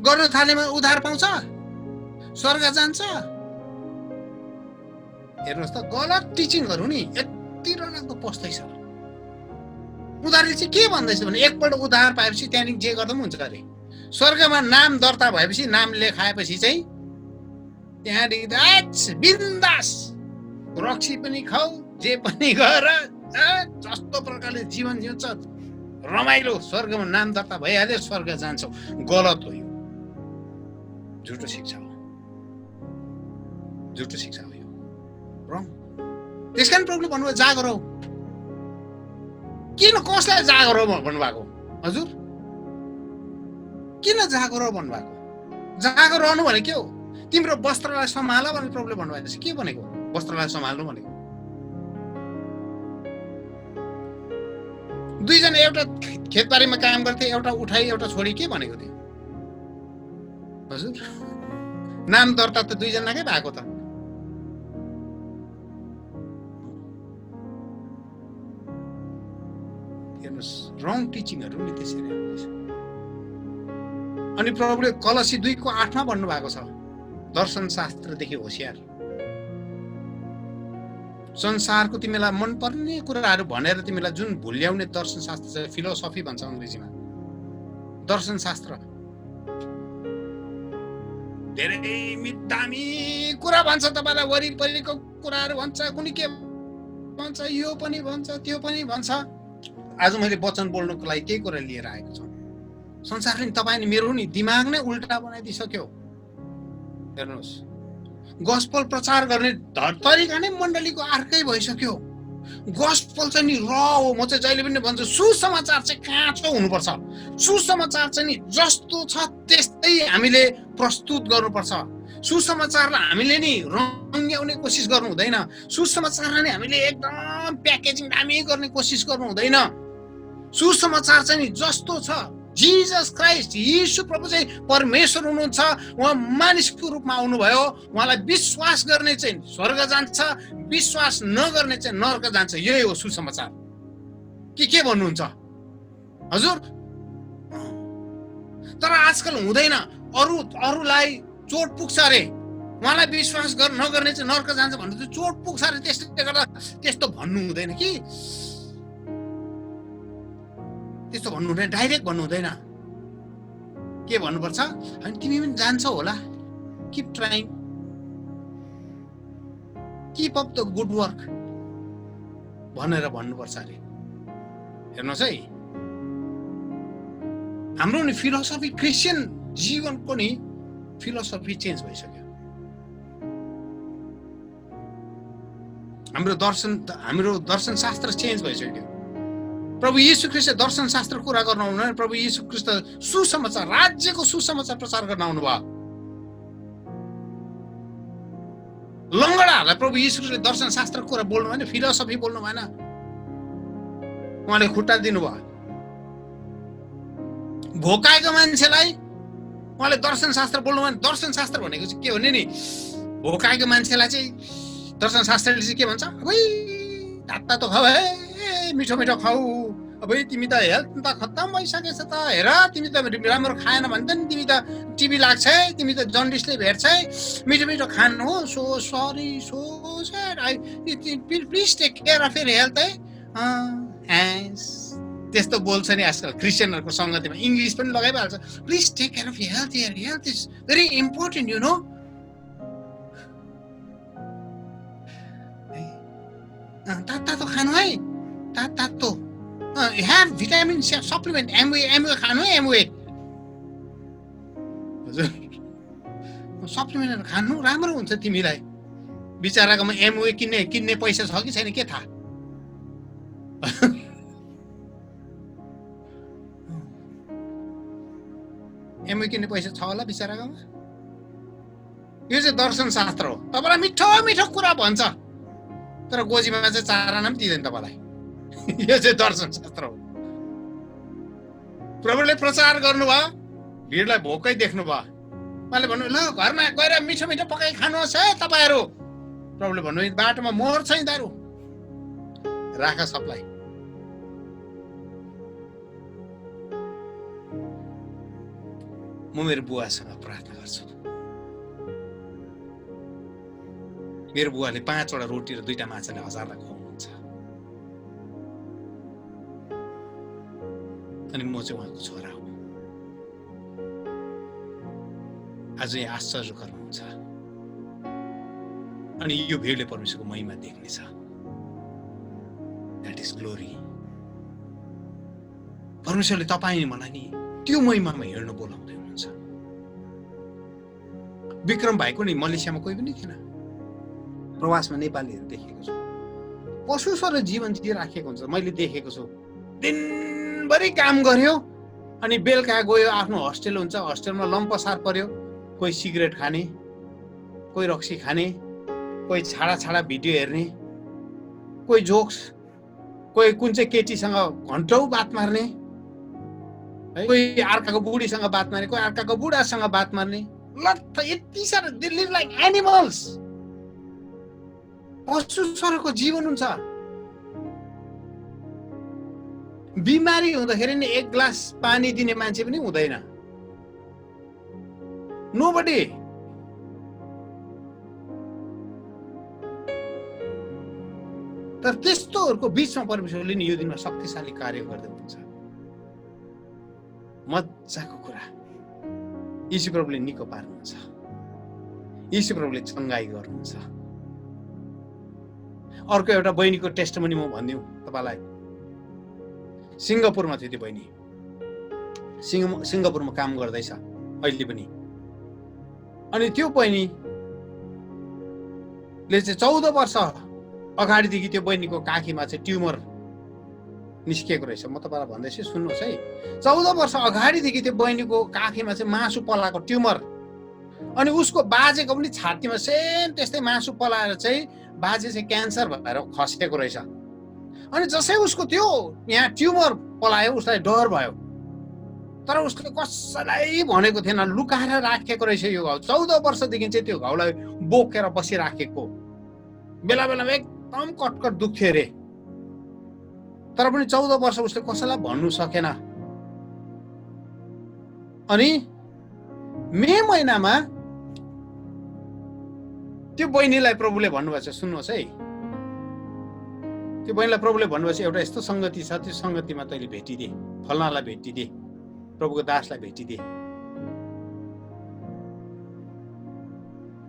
गर्नु थालेमा उधार पाउँछ, स्वर्ग जान्छ। हेर्नुहोस् त, गलत टिचिङहरू नि यति रनाग्दो पस्दैछ। उधारले चाहिँ के भन्दैछ भने, एकपल्ट उधार पाएपछि त्यहाँदेखि जे गर्दा पनि हुन्छ अरे। स्वर्गमा नाम दर्ता भएपछि, नाम लेखाएपछि चाहिँ त्यहाँदेखि बिन्दास रक्सी पनि खाऊ, जे पनि गर, जस्तो प्रकारले जीवन जिउँछ, रमाइलो, स्वर्गमा नाम दर्ता भइहाल्यो, स्वर्ग जान्छौ। गलत हो यो, झुटो शिक्षा हो, झुटो शिक्षा हो यो, रङ। त्यसकारण प्रभुले भन्नुभयो जागरो, किन कसलाई जागरो भन्नुभएको हजुर? किन जागरो भन्नुभएको? जागरो रहनु भने के हो? तिम्रो वस्त्रलाई सम्हाल भनेर प्रभुले भन्नुभएको छ। के भनेको? वस्त्रलाई सम्हाल्नु भनेको। दुईजना एउटा खेतबारीमा काम गर्थे, एउटा उठाई एउटा छोडी, के भनेको थियो हजुर? नाम दर्ता त दुईजनाकै भएको त। हेर्नुहोस्, रङ टिचिङहरू नि त्यसरी आउँदैछ। अनि प्रभुले कलसी 2:8 भन्नुभएको छ, दर्शन शास्त्रदेखि होशियार। संसारको तिमीलाई मनपर्ने कुराहरू भनेर तिमीलाई जुन भुल्याउने दर्शन शास्त्र छ, फिलोसफी भन्छ अङ्ग्रेजीमा, दर्शन शास्त्र। धेरै दामी कुरा भन्छ तपाईँलाई, वरिपरिको कुराहरू भन्छ, कुनै के भन्छ, यो पनि भन्छ, त्यो पनि भन्छ। आज मैले वचन बोल्नुको लागि केही कुरा लिएर आएको छु। संसारले तपाईँ मेरो नि दिमाग नै उल्टा बनाइदिसक्यो। हेर्नुहोस्, गस्पल प्रचार गर्ने तरिका नै मण्डलीको अर्कै भइसक्यो। गस्पल चाहिँ नि र हो। म चाहिँ जहिले पनि भन्छु, सुसमाचार चाहिँ काँचो हुनुपर्छ। सुसमाचार चाहिँ नि जस्तो छ त्यस्तै हामीले प्रस्तुत गर्नुपर्छ। सुसमाचारलाई हामीले नि रङ्ग्याउने कोसिस गर्नु हुँदैन। सुसमाचारलाई नि हामीले एकदम प्याकेजिङ दामी गर्ने कोसिस गर्नु हुँदैन। सुसमाचार चाहिँ नि जस्तो छ, जिजस क्राइस्ट यीशु प्रभु चाहिँ परमेश्वर हुनुहुन्छ, उहाँ मानिसको रूपमा आउनुभयो, उहाँलाई विश्वास गर्ने चाहिँ स्वर्ग जान्छ, विश्वास नगर्ने चाहिँ नर्क जान्छ। यही हो सुसमाचार। के भन्नुहुन्छ हजुर? तर आजकल हुँदैन। अरूलाई चोट पुग्छ अरे, उहाँलाई विश्वास नगर्ने चाहिँ नर्क जान्छ भन्नु चाहिँ चोट पुग्छ अरे। त्यसले गर्दा त्यस्तो भन्नु हुँदैन कि, त्यस्तो भन्नु हुँदैन, डाइरेक्ट भन्नु हुँदैन। के भन्नुपर्छ? अनि तिमी पनि जान्छौ होला, keep trying, keep up the good work भनेर भन्नुपर्छ अरे। हेर्नुहोस् है, हाम्रो नि फिलोसफी, क्रिस्चियन जीवनको नि फिलोसफी चेन्ज भइसक्यो। हाम्रो दर्शन शास्त्र चेन्ज भइसक्यो। प्रभु यीशु ख्रीष्ट दर्शन शास्त्र कुरा गर्न आउनु, प्रभु यीशु ख्रीष्ट सुसमाचार, राज्यको सुसमाचार प्रचार गर्न आउनु भयो। लङ्गडाहरूलाई प्रभु यीशु ख्रीष्टले दर्शन शास्त्र कुरा बोल्नु भएन, फिलोसफी बोल्नु भएन, उहाँले खुट्टा दिनुभयो। भोकाएको मान्छेलाई उहाँले दर्शन शास्त्र बोल्नु भएन। दर्शन शास्त्र भनेको चाहिँ के भने नि, भोकाएको मान्छेलाई चाहिँ दर्शन शास्त्रले चाहिँ के भन्छ? तातो त खाऊ है, मिठो मिठो खाऊ, अब तिमी त हेल्थ त खत्तम भइसकेछ त, हेर तिमी त राम्रो खाएन भने त नि तिमी त टिभी लाग्छ है, तिमी त जन्डिसले भेट्छ है, मिठो मिठो खानु हो, so sorry, so sad, please take care of your health है। त्यस्तो बोल्छ नि आजकल क्रिस्चियनहरूको सङ्गतिमा, इङ्ग्लिस पनि लगाइहाल्छ, please take care of your health, your health is very important, you know. तातो खानु है, तातो, ह्याभ भिटामिन सप्लिमेन्ट, एमवे खानु है, एमवे। हजुर, सप्लिमेन्टहरू खानु राम्रो हुन्छ तिमीलाई। बिचराकोमा एमवे किन्ने पैसा छ कि छैन के थाहा? एमवे किन्ने पैसा छ होला बिचराकोमा? यो चाहिँ दर्शन शास्त्र हो। तपाईँलाई मिठो मिठो कुरा भन्छ, तर गोजीमा चाहिँ 4 आना पनि दिँदैन तपाईँलाई। यो चाहिँ दर्शन शास्त्र हो। प्रभुले प्रचार गर्नुभयो, भिडलाई भोकै देख्नु भयो, उहाँले भन्नु ल घरमा गएर मिठो मिठो पकाइ खानुहोस् है तपाईँहरू। प्रभुले भन्नु बाटोमा मोहर छ दारू, राख सबलाई। म मेरो बुवासँग प्रार्थना गर्छु। मेरो बुवाले 5वटा रोटी र 2टा माछाले 1000लाई खुवाउनुहुन्छ, अनि म चाहिँ उहाँको छोरा हो। आज यहाँ आश्चर्य गर्नुहुन्छ, अनि यो भिडले परमेश्वरको महिमा देख्नेछ। That is glory. परमेश्वरले तपाईँ मलाई नि त्यो महिमामा हिँड्नु बोलाउँदै हुनुहुन्छ। विक्रम भाइको नि मलेसियामा कोही पनि थिएन, प्रवासमा नेपालीहरू देखेको छु, पशु सर जीवन जिराखेको हुन्छ, मैले देखेको छु। दिनभरि काम गर्यो अनि बेलुका गयो आफ्नो हस्टेल हुन्छ हस्टेलमा लम्पसार पर्यो कोही सिगरेट खाने कोही रक्सी खाने कोही छाडा भिडियो हेर्ने कोही जोक्स कोही कुन चाहिँ केटीसँग घन्टौं बात मार्ने कोही अर्काको बुढीसँग बात मार्ने कोही अर्काको बुढासँग बात मार्ने लत्थ यति साह्रो दे लिभ लाइक एनिमल्स पशु सरको जीवन हुन्छ बिमारी हुँदाखेरि नि एक ग्लास पानी दिने मान्छे पनि हुँदैन नोबडी तर त्यस्तोहरूको बीचमा परमेश्वरले नि यो दिनमा शक्तिशाली कार्य गर्दै हुनुहुन्छ मजाको कुरा यीशु प्रभुले निको पार्नुहुन्छ यीशु प्रभुले चङ्गाई गर्नुहुन्छ अर्को एउटा बहिनीको टेस्टमनी म भन्दिउँ तपाईलाई सिङ्गापुरमा थियो त्यो बहिनी सिङ्गापुरमा काम गर्दैछ अहिले पनि अनि त्यो बहिनीले चाहिँ 14 वर्ष अगाडिदेखि त्यो बहिनीको काखीमा चाहिँ ट्युमर निस्किएको रहेछ म तपाईलाई भन्दैछु सुन्नुहोस् है 14 वर्ष अगाडिदेखि त्यो बहिनीको काखीमा चाहिँ मासु पलाएको ट्युमर अनि उसको बाजेको पनि छातीमा सेम त्यस्तै मासु पलाएर चाहिँ बाजे चाहिँ क्यान्सर भएर खसेको रहेछ अनि जसै उसको त्यो यहाँ ट्युमर पलायो उसलाई डर भयो तर उसले कसैलाई भनेको थिएन लुकाएर राखेको रहेछ यो घाउ 14 वर्षदेखि चाहिँ त्यो घाउलाई बोकेर बसिराखेको बेला बेलामा एकदम कटकट दुख्थ्यो अरे तर पनि 14 वर्ष उसले कसैलाई भन्नु सकेन अनि मे महिनामा त्यो बहिनीलाई प्रभुले भन्नुभएको छ सुन्नुहोस् है त्यो बहिनीलाई प्रभुले भन्नुभएको छ एउटा यस्तो संगति छ त्यो संगतिमा तैँले भेटिदे फल्नालाई भेटिदे प्रभुको दासलाई भेटिदे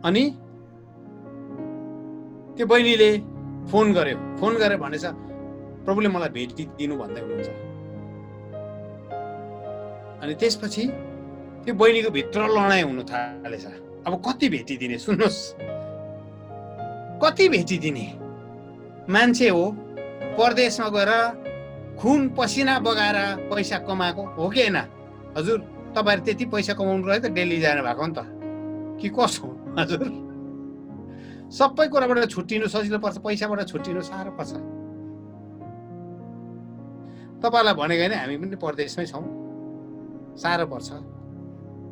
अनि त्यो बहिनीले फोन गरेर भनेछ प्रभुले मलाई भेटिदिनु भन्दै हुनुहुन्छ अनि त्यसपछि त्यो बहिनीको भित्र लडाइँ हुन थालेछ अब कति भेटिदिने सुन्नुहोस् कति भेटिदिने मान्छे हो परदेशमा गएर खुन पसिना बगाएर पैसा कमाएको हो कि हैन हजुर तपाईहरु त्यति पैसा कमाउनु रह्यो त दिल्ली जानु भएको नि त कि कसो हजुर सबै कुराबाट छुट्टिनु सजिलो पर्छ पैसाबाट छुट्टिनु साह्रो पर्छ तपाईलाई भनेको हैन हामी पनि परदेशमै छौं साह्रो पर्छ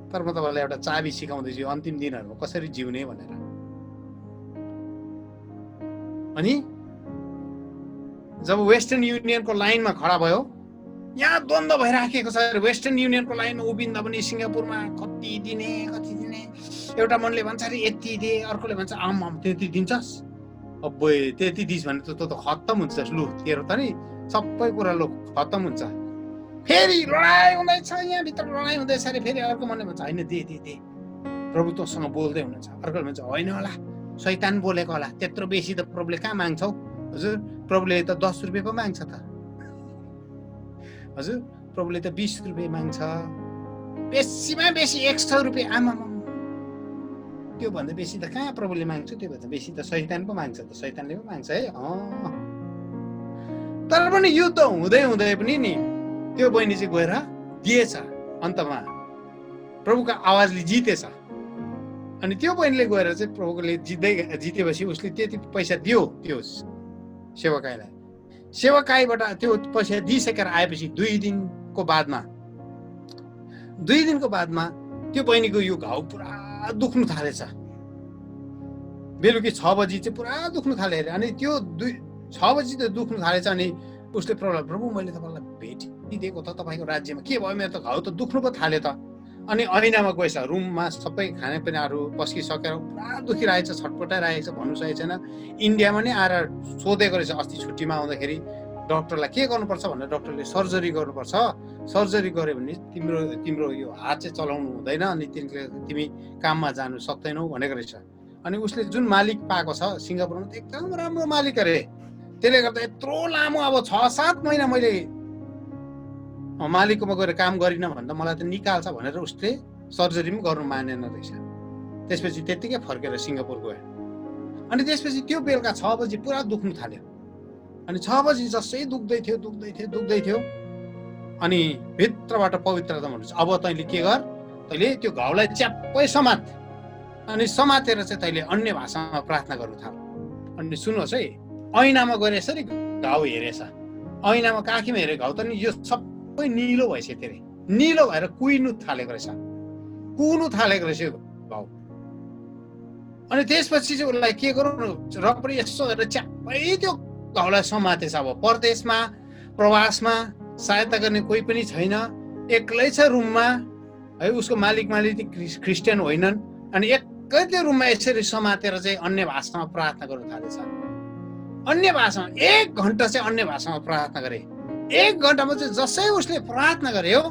तर म तपाईलाई एउटा चाबी सिकाउँदैछु अन्तिम दिनहरुमा कसरी जिउने भनेर अनि जब वेस्टर्न युनियनको लाइनमा खडा भयो यहाँ द्वन्द भइराखेको छ वेस्टर्न युनियनको लाइनमा उभिन्दा पनि सिङ्गापुरमा कति दिने एउटा मनले भन्छ अरे यति दे अर्कोले भन्छ आम त्यति दिन्छस् अब त्यति दिस भने त त खत्तम हुन्छ लु तेरो त नि सबै कुरा लो खत्तम हुन्छ फेरि लडाई हुँदैछ यहाँ भित्र लडाई हुँदैछ अरे फेरि अर्को मनले भन्छ हैन दे प्रभु तँसँग बोल्दै हुनुहुन्छ अर्कोले भन्छ होइन होला शैतान बोलेको होला त्यत्रो बेसी त प्रभुले कहाँ माग्छौ हजुर प्रभुले त 10 रुपैयाँ पो माग्छ त हजुर प्रभुले त 20 रुपैयाँ माग्छ बेसीमा बेसी 100 रुपैयाँ आमा त्यो भन्दा बेसी त कहाँ प्रभुले माग्छ त्यो भन्दा बेसी त शैतान पो माग्छ त शैतानले पो माग्छ है तर पनि युद्ध हुँदै पनि नि त्यो बहिनी चाहिँ गएर दिएछ अन्तमा प्रभुको आवाजले जितेछ अनि त्यो बहिनीले गएर चाहिँ प्रभुले जितेपछि उसले त्यति पैसा दियो त्यो सेवाकाईबाट त्यो पैसा दिइसकेर आएपछि 2 दिनको बादमा त्यो बहिनीको यो घाउ पुरा दुख्नु थालेछ बेलुकी 6 बजी चाहिँ पुरा दुख्नु थाले अरे अनि त्यो 6 बजी त दुख्नु थालेछ अनि उसले प्रभु मैले तपाईलाई भेटिदिएको त तपाईको राज्यमा के भयो मेरो त घाउ त दुख्नु पो थाल्यो त अनि ऐनामा गएछ रुममा सबै खानेपिनाहरू पस्किसकेर पुरा दुखिरहेछ छटपटाइरहेको छ भन्नु सकेको छैन इन्डियामा नै आएर सोधेको रहेछ अस्ति छुट्टीमा आउँदाखेरि डाक्टरलाई के गर्नुपर्छ भनेर डाक्टरले सर्जरी गर्नुपर्छ सर्जरी गर्यो भने तिम्रो यो हात चाहिँ चलाउनु हुँदैन अनि तिमी काममा जानु सक्दैनौ भनेको रहेछ अनि उसले जुन मालिक पाएको छ सिङ्गापुरमा एकदम राम्रो मालिक अरे त्यसले गर्दा यत्रो लामो अब 6-7 महिना मैले मालिककोमा गएर काम गरिन भन्दा मलाई त निकाल्छ भनेर उसले सर्जरी पनि गर्नु मानेन रहेछ त्यसपछि त्यतिकै फर्केर सिङ्गापुर गयो अनि त्यसपछि त्यो बेलुका 6 बजी पुरा दुख्नु थाल्यो अनि 6 बजी जसै दुख्दै थियो अनि भित्रबाट पवित्र आत्मा भन्नुहुन्छ अब तैँले के गर, तैँले त्यो घाउलाई च्याप्पै समात अनि समातेर चाहिँ तैँले अन्य भाषामा प्रार्थना गर्नु थाल। अनि सुन्नुहोस् है, ऐनामा गएर यसरी घाउ हेरेछ, ऐनामा काखीमा हेरेको घाउ त नि यो सबै निलो भइसक्यो, अरे निलो भएर कुहिनु थालेको रहेछ यो घाउ। अनि त्यसपछि चाहिँ उसलाई के गरौँ र पनि यसो गरेर च्याप्पै त्यो घाउलाई समातेछ। अब परदेशमा प्रवासमा सहायता गर्ने कोही पनि छैन, एक्लै छ रुममा है, उसको मालिक क्रिस्चियन होइनन्। अनि एकै त्यो रुममा यसरी समातेर चाहिँ अन्य भाषामा प्रार्थना गर्नु थालेछ। अन्य भाषामा 1 घण्टा चाहिँ अन्य भाषामा प्रार्थना गरे। 1 घण्टामा चाहिँ जसै उसले प्रार्थना गर्यो,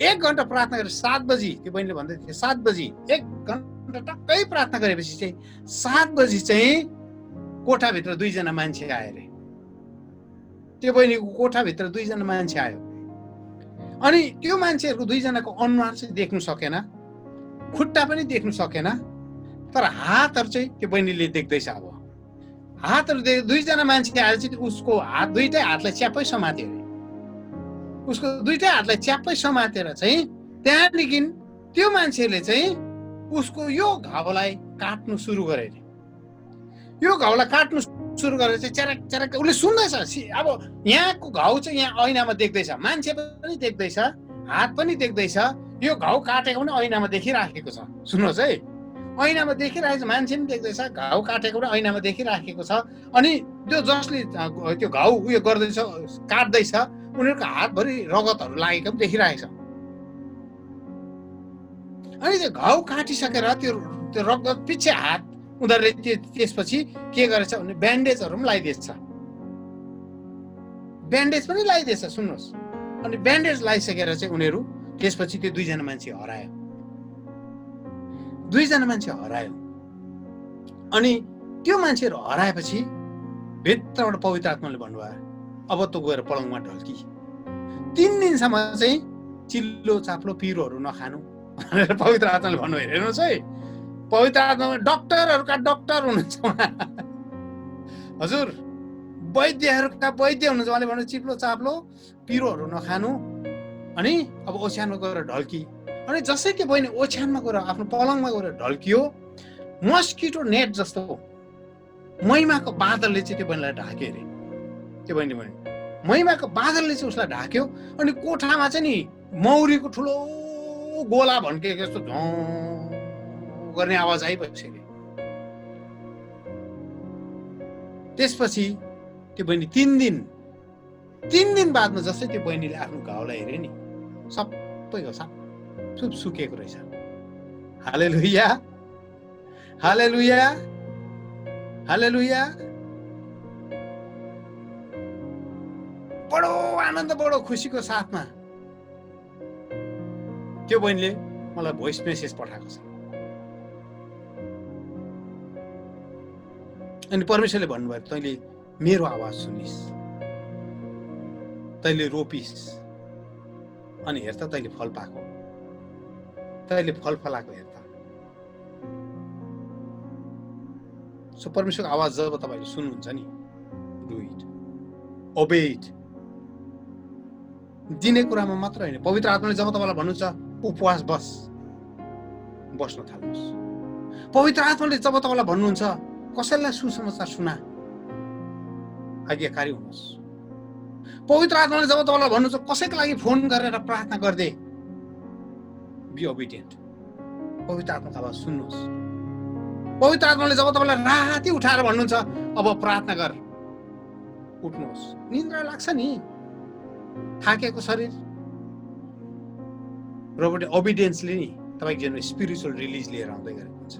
1 घण्टा प्रार्थना गरे, 7 बजी त्यो बहिनीले भन्दै थियो 7 बजी 1 घण्टा टक्कै प्रार्थना गरेपछि चाहिँ 7 बजी चाहिँ कोठाभित्र 2 जना मान्छे आए अरे। त्यो बहिनीको कोठाभित्र 2 जना मान्छे आयो। अनि त्यो मान्छेहरूको 2 जनाको अनुहार चाहिँ देख्नु सकेन, खुट्टा पनि देख्नु सकेन, तर हातहरू चाहिँ त्यो बहिनीले देख्दैछ। अब हातहरू 2 जना मान्छे आएर चाहिँ उसको हात, 2टै हातलाई च्याप्पै समात्यो अरे। उसको 2टै हातलाई च्याप्पै समातेर चाहिँ त्यहाँदेखि त्यो मान्छेले चाहिँ उसको यो घाउलाई काट्नु सुरु गरे अरे। यो घाउलाई काट्नु सुरु गरेर चाहिँ च्यारक च्यारक उसले सुन्दैछ। अब यहाँको घाउ चाहिँ यहाँ ऐनामा देख्दैछ, मान्छे पनि देख्दैछ, हात पनि देख्दैछ, यो घाउ काटेको पनि ऐनामा देखिराखेको छ। सुन्नुहोस् है, ऐनामा देखिरहेको छ, मान्छे पनि देख्दैछ, घाउ काटेको पनि ऐनामा देखिराखेको छ। अनि त्यो जसले त्यो घाउ उयो गर्दैछ, काट्दैछ, उनीहरूको हातभरि रगतहरू लागेको पनि देखिरहेको छ। अनि त्यो घाउ काटिसकेर त्यो रगत पछि हात उनीहरूले त्यसपछि के गरेछ भने ब्यान्डेजहरू पनि लगाइदिएछ, ब्यान्डेज पनि लगाइदिएछ। सुन्नुहोस्, अनि ब्यान्डेज लगाइसकेर चाहिँ उनीहरू त्यसपछि त्यो 2 जना मान्छे हरायो, 2 जना मान्छे हरायो। अनि त्यो मान्छेहरू हराएपछि भित्रबाट पवित्र आत्माले भन्नुभयो अब त गएर पलङमा ढल्की, 3 दिनसम्म चाहिँ चिल्लो चाप्लो पिरोहरू नखानु भनेर पवित्र आत्माले भन्नुभयो। हेर्नुहोस् है, पवित्र आत्मा डक्टरहरूका डक्टर हुनुहुन्छ हजुर, वैद्यहरूका वैद्य हुनुहुन्छ। उहाँले भन्नु चिप्लो चाप्लो पिरोहरू नखानु, अनि अब ओछ्यानमा गएर ढल्की। अनि जसै त्यो बहिनी ओछ्यानमा गएर आफ्नो पलङमा गएर ढल्कियो, मस्किटो नेट जस्तो महिमाको बादलले चाहिँ त्यो बहिनीलाई ढाक्यो अरे। त्यो बहिनी भने महिमाको बादलले चाहिँ उसलाई ढाक्यो। अनि कोठामा चाहिँ नि मौरीको ठुलो गोला भन्के जस्तो झौँ गर्ने आवाज आइबस्यो अरे। त्यसपछि त्यो बहिनी 3 दिन बादमा जस्तै त्यो बहिनीले आफ्नो घाउलाई हेऱ्यो नि, सबैको सब सुकेको रहेछ। हालेलुया, हालेलुया, हालेलुया। बडो आनन्द, बडो खुसीको साथमा त्यो बहिनीले मलाई भोइस मेसेज पठाएको छ। अनि परमेश्वरले भन्नुभयो तैँले मेरो आवाज सुनिस्, तैँले रोपिस्, अनि हेर त तैँले फल पाएको, तैँले फल फलाएको हेर त। सो परमेश्वरको आवाज जब तपाईँले सुन्नुहुन्छ नि, डु इट, ओबे इट। दिने कुरामा मात्र होइन, पवित्र आत्माले जब तपाईँलाई भन्नुहुन्छ उपवास बस्न थाल्नुहोस्। पवित्र आत्माले जब तपाईँलाई भन्नुहुन्छ कसैलाई सुसमाचार सुना, आज्ञाकारी हुनुहोस्। पवित्र आत्माले जब तपाईँलाई भन्नुहुन्छ कसैको लागि फोन गरेर प्रार्थना गर्दै, बी ओबिडियन्ट। पवित्र आत्माको आवाज सुन्नुहोस्। पवित्र आत्माले जब तपाईँलाई राति उठाएर भन्नुहुन्छ अब प्रार्थना गर, उठ्नुहोस्। निन्द्रा लाग्छ नि, थाकेको शरीर, रोबोट ओबिडियन्सले नि तपाईँको जीवनमा स्पिरिचुअल रिलिज लिएर आउँदै गरेको हुन्छ।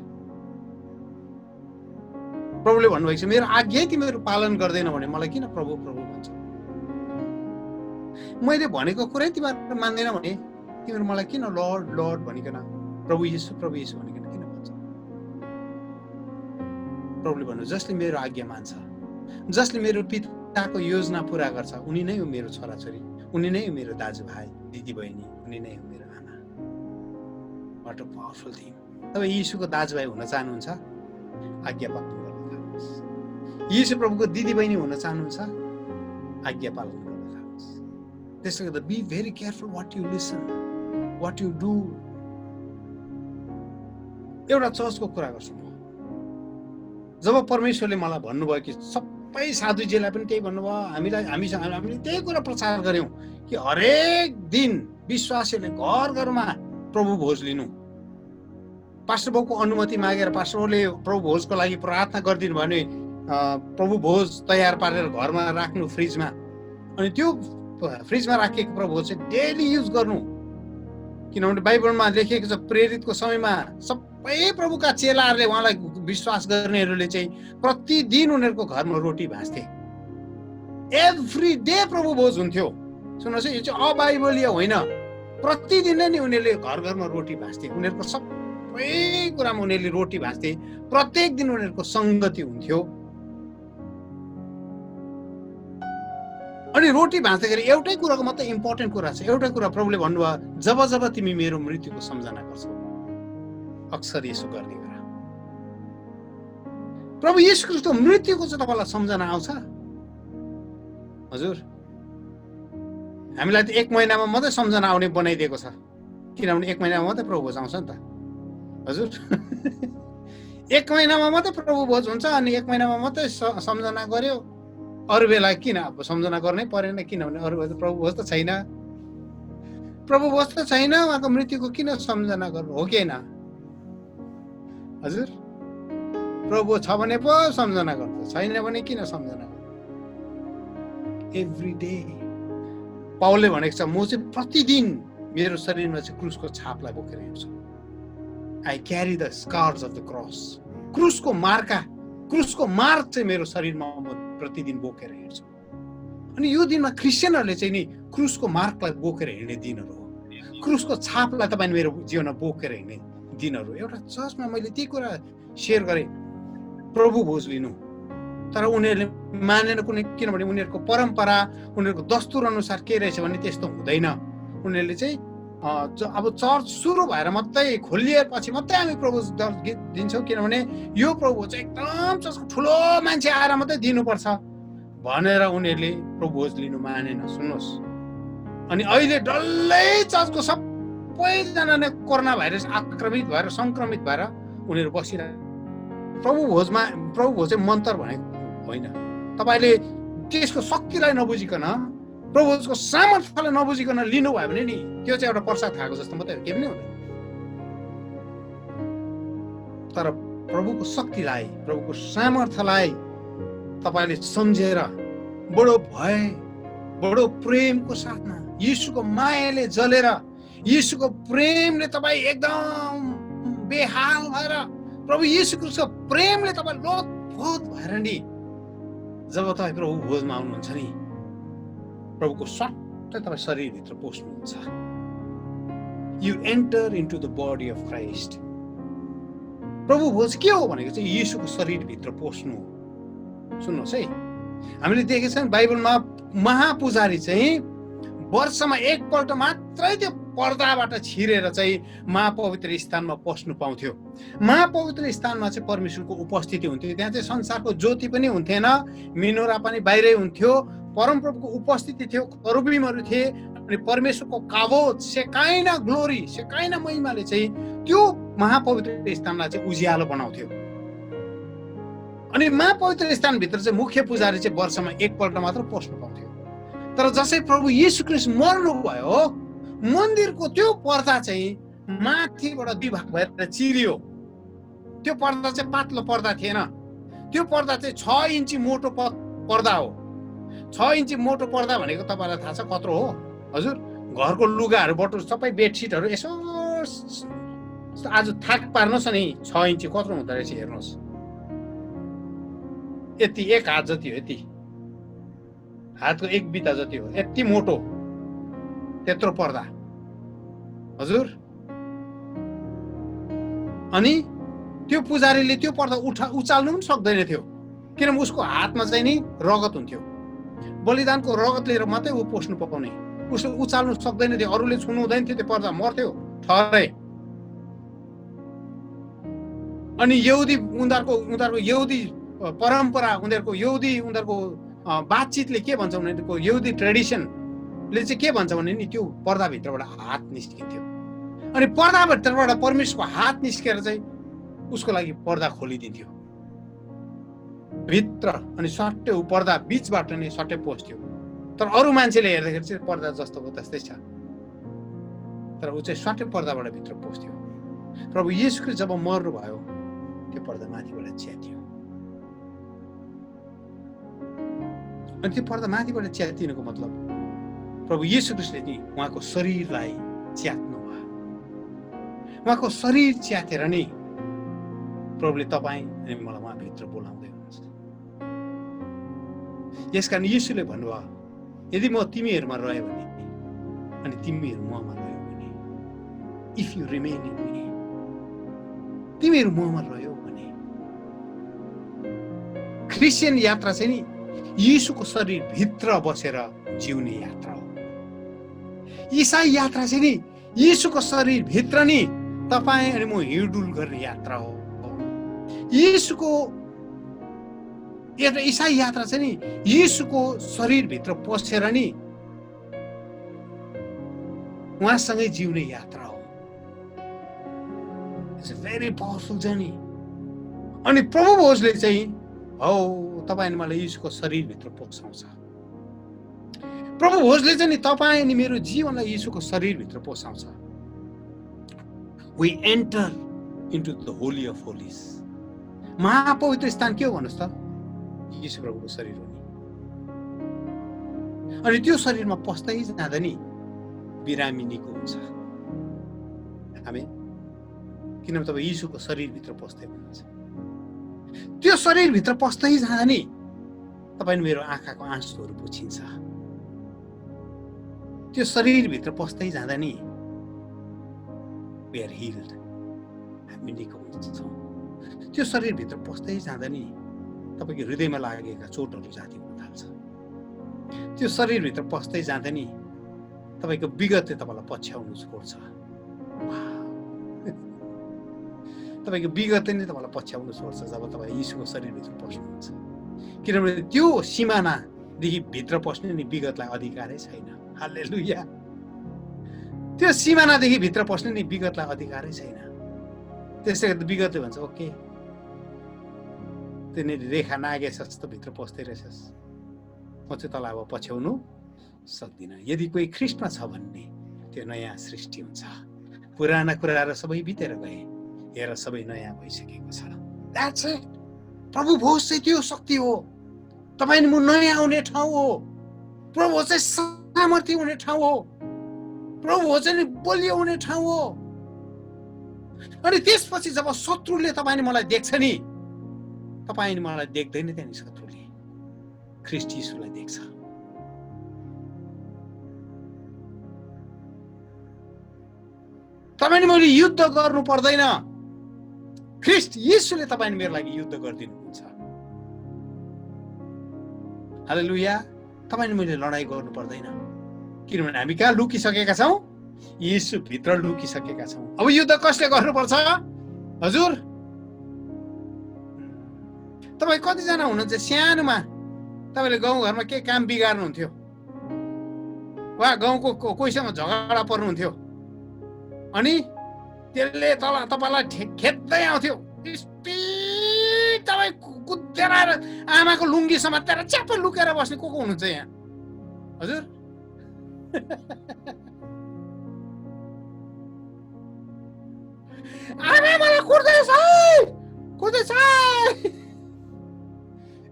प्रभुले भन्नुभएको छ मेरो आज्ञा तिमीहरू पालन गर्दैन भने मलाई किन प्रभु प्रभु भन्छ। मैले भनेको कुरै तिमीहरू मान्दैन भने तिमीहरू मलाई किन लर्ड लर्ड भनिकन, प्रभु येशू भनिकन किन भन्छ। प्रभुले भन्नु जसले मेरो आज्ञा मान्छ, जसले मेरो पिताको योजना पूरा गर्छ, उनी नै हो मेरो छोराछोरी, उनी नै हो मेरो दाजुभाइ दिदीबहिनी, उनी नै हो मेरो आमा। What a powerful thing. तपाईँ येशूको दाजुभाइ हुन चाहनुहुन्छ, आज्ञा पालन गर्नुहोस्। येशू प्रभुको दिदीबहिनी हुन चाहनुहुन्छ, आज्ञा पालन गर्न थाल्नुहोस्। त्यसले गर्दा be very careful what you listen, what you do. एउटा चर्चको कुरा गर्छु म। जब परमेश्वरले मलाई भन्नुभयो कि सबै साधुजीलाई पनि त्यही भन्नुभयो, हामीले त्यही कुरा प्रचार गर्यौँ कि हरेक दिन विश्वासीले घर घरमा प्रभु भोज लिनु। पास्टर बाबुको अनुमति मागेर पास्टर बाबुले प्रभु भोजको लागि प्रार्थना गरिदिनु भने प्रभु भोज तयार पारेर घरमा राख्नु फ्रिजमा, अनि त्यो फ्रिजमा राखिएको प्रभु भोज चाहिँ डेली युज गर्नु। किनभने बाइबलमा लेखिएको छ प्रेरितको समयमा सबै प्रभुका चेलाहरूले उहाँलाई विश्वास गर्नेहरूले चाहिँ प्रतिदिन उनीहरूको घरमा रोटी भाँच्थे। एभ्री डे प्रभु भोज हुन्थ्यो। सुन्नुहोस् है, यो चाहिँ अबाइबलीय होइन। प्रतिदिन नै उनीहरूले घर घरमा रोटी भाँच्थे। उनीहरूको सबै कुरामा उनीहरूले रोटी भाँच्थे। प्रत्येक दिन उनीहरूको सङ्गति हुन्थ्यो। अनि रोटी भाँच्दाखेरि एउटै कुराको मात्रै इम्पोर्टेन्ट कुरा छ। एउटै कुरा प्रभुले भन्नुभयो, जब जब तिमी मेरो मृत्युको सम्झना गर्छौ, अक्सर यसो गर्ने कुरा। प्रभु येशू ख्रीष्टको मृत्युको चाहिँ तपाईँलाई सम्झना आउँछ? हजुर, हामीलाई त 1 महिनामा मात्रै सम्झना आउने बनाइदिएको छ। किनभने 1 महिनामा मात्रै प्रभु भोज आउँछ नि त। हजुर 1 महिनामा मात्रै प्रभु भोज हुन्छ, अनि 1 महिनामा मात्रै सम्झना गर्यो। अरू बेला किन अब सम्झना गर्नै परेन? किनभने अरू बेला प्रभु भोज त छैन। प्रभु भोज त छैन, उहाँको मृत्युको किन सम्झना गर्नु? हो कि होइन? हजुर, प्रभु छ भने पो सम्झना गर्छ, छैन भने किन सम्झना गर्छ? एभ्री डे पाउलले भनेको छ, म चाहिँ प्रतिदिन मेरो शरीरमा चाहिँ क्रुसको छापलाई बोकेर हिँड्छु। I carry the scars of the cross. क्रुसको मार्क चाहिँ मेरो शरीरमा म प्रतिदिन बोकेर हिँड्छु। अनि यो दिनमा क्रिस्चियनहरूले चाहिँ नि क्रुसको मार्कलाई बोकेर हिँड्ने दिनहरू हो। क्रुसको छापलाई तपाईँ मेरो जीवनमा बोकेर हिँड्ने दिनहरू। एउटा चर्चमा मैले त्यही कुरा सेयर गरेँ, प्रभु भोज लिनु। तर उनीहरूले मानेन कुनै, किनभने उनीहरूको परम्परा, उनीहरूको दस्तुर अनुसार के रहेछ भने त्यस्तो हुँदैन। उनीहरूले चाहिँ अब चर्च सुरु भएर मात्रै खोलिएपछि मात्रै हामी प्रभु दिन्छौँ, किनभने यो प्रभु चाहिँ एकदम चर्चको ठुलो मान्छे आएर मात्रै दिनुपर्छ भनेर उनीहरूले प्रभु भोज लिनु मानेन। सुन्नुहोस्, अनि अहिले डल्लै चर्चको सबैजना नै कोरोना भाइरस आक्रमित भएर सङ्क्रमित भएर उनीहरू बसिरहेको। प्रभु भोज चाहिँ मन्त्र भनेको होइन। तपाईँले त्यसको शक्तिलाई नबुझिकन, प्रभुको सामर्थ्यलाई नबुझिकन लिनुभयो भने नि त्यो चाहिँ एउटा प्रसाद खाएको जस्तो मात्रै हो, केही पनि हुँदैन। तर प्रभुको शक्तिलाई, प्रभुको सामर्थ्यलाई तपाईँले सम्झेर बडो भय, बडो प्रेमको साथमा, यीशुको मायाले जलेर, यीशुको प्रेमले तपाईँ एकदम बेहाल भएर, प्रभु यीशु ख्रीष्टको प्रेमले तपाईँ लोतपोत भएर नि जब तपाईँ प्रभु भोजमा आउनुहुन्छ नि, प्रभुको सट्टै तपाईँ शरीरभित्र पस्नुहुन्छ। You enter into the body of Christ. प्रभु भोज के हो भनेको चाहिँ यीशुको शरीरभित्र पस्नु। सुन्नुहोस् है, हामीले देखेको छौँ बाइबलमा महापुजारी चाहिँ वर्षमा एकपल्ट मात्रै त्यो पर्दाबाट छिरेर चाहिँ महापवित्र स्थानमा पस्नु पाउँथ्यो। महापवित्र स्थानमा चाहिँ परमेश्वरको उपस्थिति हुन्थ्यो। त्यहाँ चाहिँ संसारको ज्योति पनि हुन्थेन, मिनोरा पनि बाहिरै हुन्थ्यो, परमप्रभुको उपस्थिति थियो, करुबिमहरू थिए, अनि परमेश्वरको काबोत, सेकाइना ग्लोरी, सेकाइना महिमाले चाहिँ त्यो महापवित्र स्थानलाई चाहिँ उज्यालो बनाउँथ्यो। अनि महापवित्र स्थानभित्र चाहिँ मुख्य पुजारी चाहिँ वर्षमा एकपल्ट मात्र पस्नु पाउँथ्यो। तर जसै प्रभु यीशु ख्रीष्ट मर्नुभयो, मन्दिरको त्यो पर्दा चाहिँ माथिबाट 2 भाग भएर चिरियो। त्यो पर्दा चाहिँ पातलो पर्दा थिएन, त्यो पर्दा चाहिँ 6 इन्ची मोटो पर्दा हो। 6 इन्ची मोटो पर्दा भनेको तपाईँलाई थाहा छ कत्रो हो? हजुर, घरको लुगाहरू बटुल सबै बेडसिटहरू यसो आज थाक पार्नुहोस् नि, 6 इन्ची कत्रो हुँदो रहेछ हेर्नुहोस्। यति 1 हात जति हो, यति हातको 1 बिता जति हो, यति मोटो त्यत्रो पर्दा। हजुर, अनि त्यो पुजारीले त्यो पर्दा उचाल्नु पनि सक्दैन थियो, किनभने उसको हातमा चाहिँ नि रगत हुन्थ्यो। बलिदानको रगत लिएर मात्रै ऊ पस्नु पाउने, उसले उचाल्नु सक्दैन थियो, अरूले छुनु हुँदैन थियो, त्यो पर्दा मर्थ्यो ठहरै। अनि उनीहरूको यहुदी परम्परा, उनीहरूको बातचितले के भन्छ भने यहुदी ट्रेडिसनले चाहिँ के भन्छ भने नि त्यो पर्दाभित्रबाट हात निस्किन्थ्यो अनि पर्दाभित्रबाट परमेश्वरको हात निस्केर चाहिँ उसको लागि पर्दा खोलिदिन्थ्यो भित्र अनि सट्टै ऊ पर्दा बीचबाट नै सट्टै पस्थ्यो तर अरू मान्छेले हेर्दाखेरि चाहिँ पर्दा जस्तोको त्यस्तै छ तर ऊ चाहिँ सट्टै पर्दाबाट भित्र पस्थ्यो प्रभु येशू ख्रीष्ट जब मर्नु भयो त्यो पर्दा माथिबाट च्यातियो अनि त्यो पर्दा माथिबाट च्यातिनुको मतलब प्रभु येशू ख्रीष्टले नि उहाँको शरीरलाई च्यात्नु भयो उहाँको शरीर च्यातेर नै प्रभुले तपाईँ अनि मलाई उहाँभित्र बोलाउँदै हुनुहुन्छ यसकारण येशूले भन्नुभयो यदि म तिमीहरूमा रह्यो भने अनि तिमीहरू ममा रह्यो भने if you remain in me तिमीहरू ममा रह्यो भने क्रिस्चियन यात्रा चाहिँ नि येशूको शरीर भित्र बसेर जिउने यात्रा हो ईसाई यात्रा चाहिँ नि येशूको शरीर भित्र नि तपाईँ अनि म हिँडडुल गर्ने यात्रा हो येशूको एउटा ईसाई यात्रा चाहिँ नि येशूको शरीरभित्र पसेर नि उहाँसँगै जिउने यात्रा हो it's a very powerful journey अनि प्रभु भोजले चाहिँ हौ तपाईँ अनि मलाई येशूको शरीरभित्र पसाउँछ प्रभु भोजले चाहिँ नि तपाईँ अनि मेरो जीवनलाई येशूको शरीरभित्र पसाउँछ we enter into the holy of holies महापवित्र स्थान के हो भन्नुहोस् त येशू प्रभुको शरीर हो नि अनि त्यो शरीरमा पस्दै जाँदा नि बिरामी निको हुन्छ हामी किनभने तपाईँ येशूको शरीरभित्र पस्दै हुनुहुन्छ त्यो शरीरभित्र पस्दै जाँदा नि तपाईँ मेरो आँखाको आँसुहरू पुछिन्छ त्यो शरीरभित्र पस्दै जाँदा नि वी आर हिल्ड हामी निको हुन्छौँ त्यो शरीरभित्र पस्दै जाँदा नि तपाईँको हृदयमा लागेका चोटहरू जाति हुन थाल्छ त्यो शरीरभित्र पस्दै जाँदा नि तपाईँको विगतले तपाईँलाई पछ्याउनु छोड्छ तपाईँको विगतले नै तपाईँलाई पछ्याउनु छोड्छ जब तपाईँ येशूको शरीरभित्र पस्नुहुन्छ किनभने त्यो सिमानादेखि भित्र पस्ने नि विगतलाई अधिकारै छैन हालेलुया त्यो सिमानादेखि भित्र पस्ने नि विगतलाई अधिकारै छैन त्यसै गरी विगतले भन्छ ओके तिनीहरू रेखा नागे जस्तो भित्र पस्दै रहेछस् म चाहिँ तँलाई अब पछ्याउनु सक्दिनँ यदि कोही ख्रिस्टमा छ भने त्यो नयाँ सृष्टि हुन्छ पुराना कुराहरू सबै बितेर गए हेर सबै नयाँ भइसकेको छ द्याट्स इट प्रभु भोज चाहिँ त्यो शक्ति हो तपाईँ म नयाँ आउने ठाउँ हो प्रभु चाहिँ सामर्थ्य हुने ठाउँ हो प्रभु चाहिँ बलियो हुने ठाउँ हो अनि त्यसपछि जब शत्रुले तपाईँ मलाई देख्छ नि तपाईँ मलाई देख्दैन त्यहाँनिर शत्रुले ख्रिस्ट येशूलाई देख्छ तपाईँ मैले युद्ध गर्नु पर्दैन ख्रिस्ट येशूले तपाईँ मेरो लागि युद्ध गरिदिनुहुन्छ हालेलुया तपाईँ मैले लडाईँ गर्नु पर्दैन किनभने हामी कहाँ लुकिसकेका छौँ येशू भित्र लुकिसकेका छौँ अब युद्ध कसले गर्नुपर्छ हजुर तपाईँ कतिजना हुनुहुन्छ सानोमा तपाईँले गाउँघरमा के काम बिगार्नुहुन्थ्यो वा गाउँको कोहीसँग झगडा पर्नुहुन्थ्यो अनि त्यसले तपाईँलाई खेद्दै आउँथ्यो स्पिड तपाईँ कुदेर आएर आमाको लुङ्गी समातेर च्याप्पै लुकेर बस्ने को हुनुहुन्छ यहाँ हजुर आमा मलाई कुर्दैछ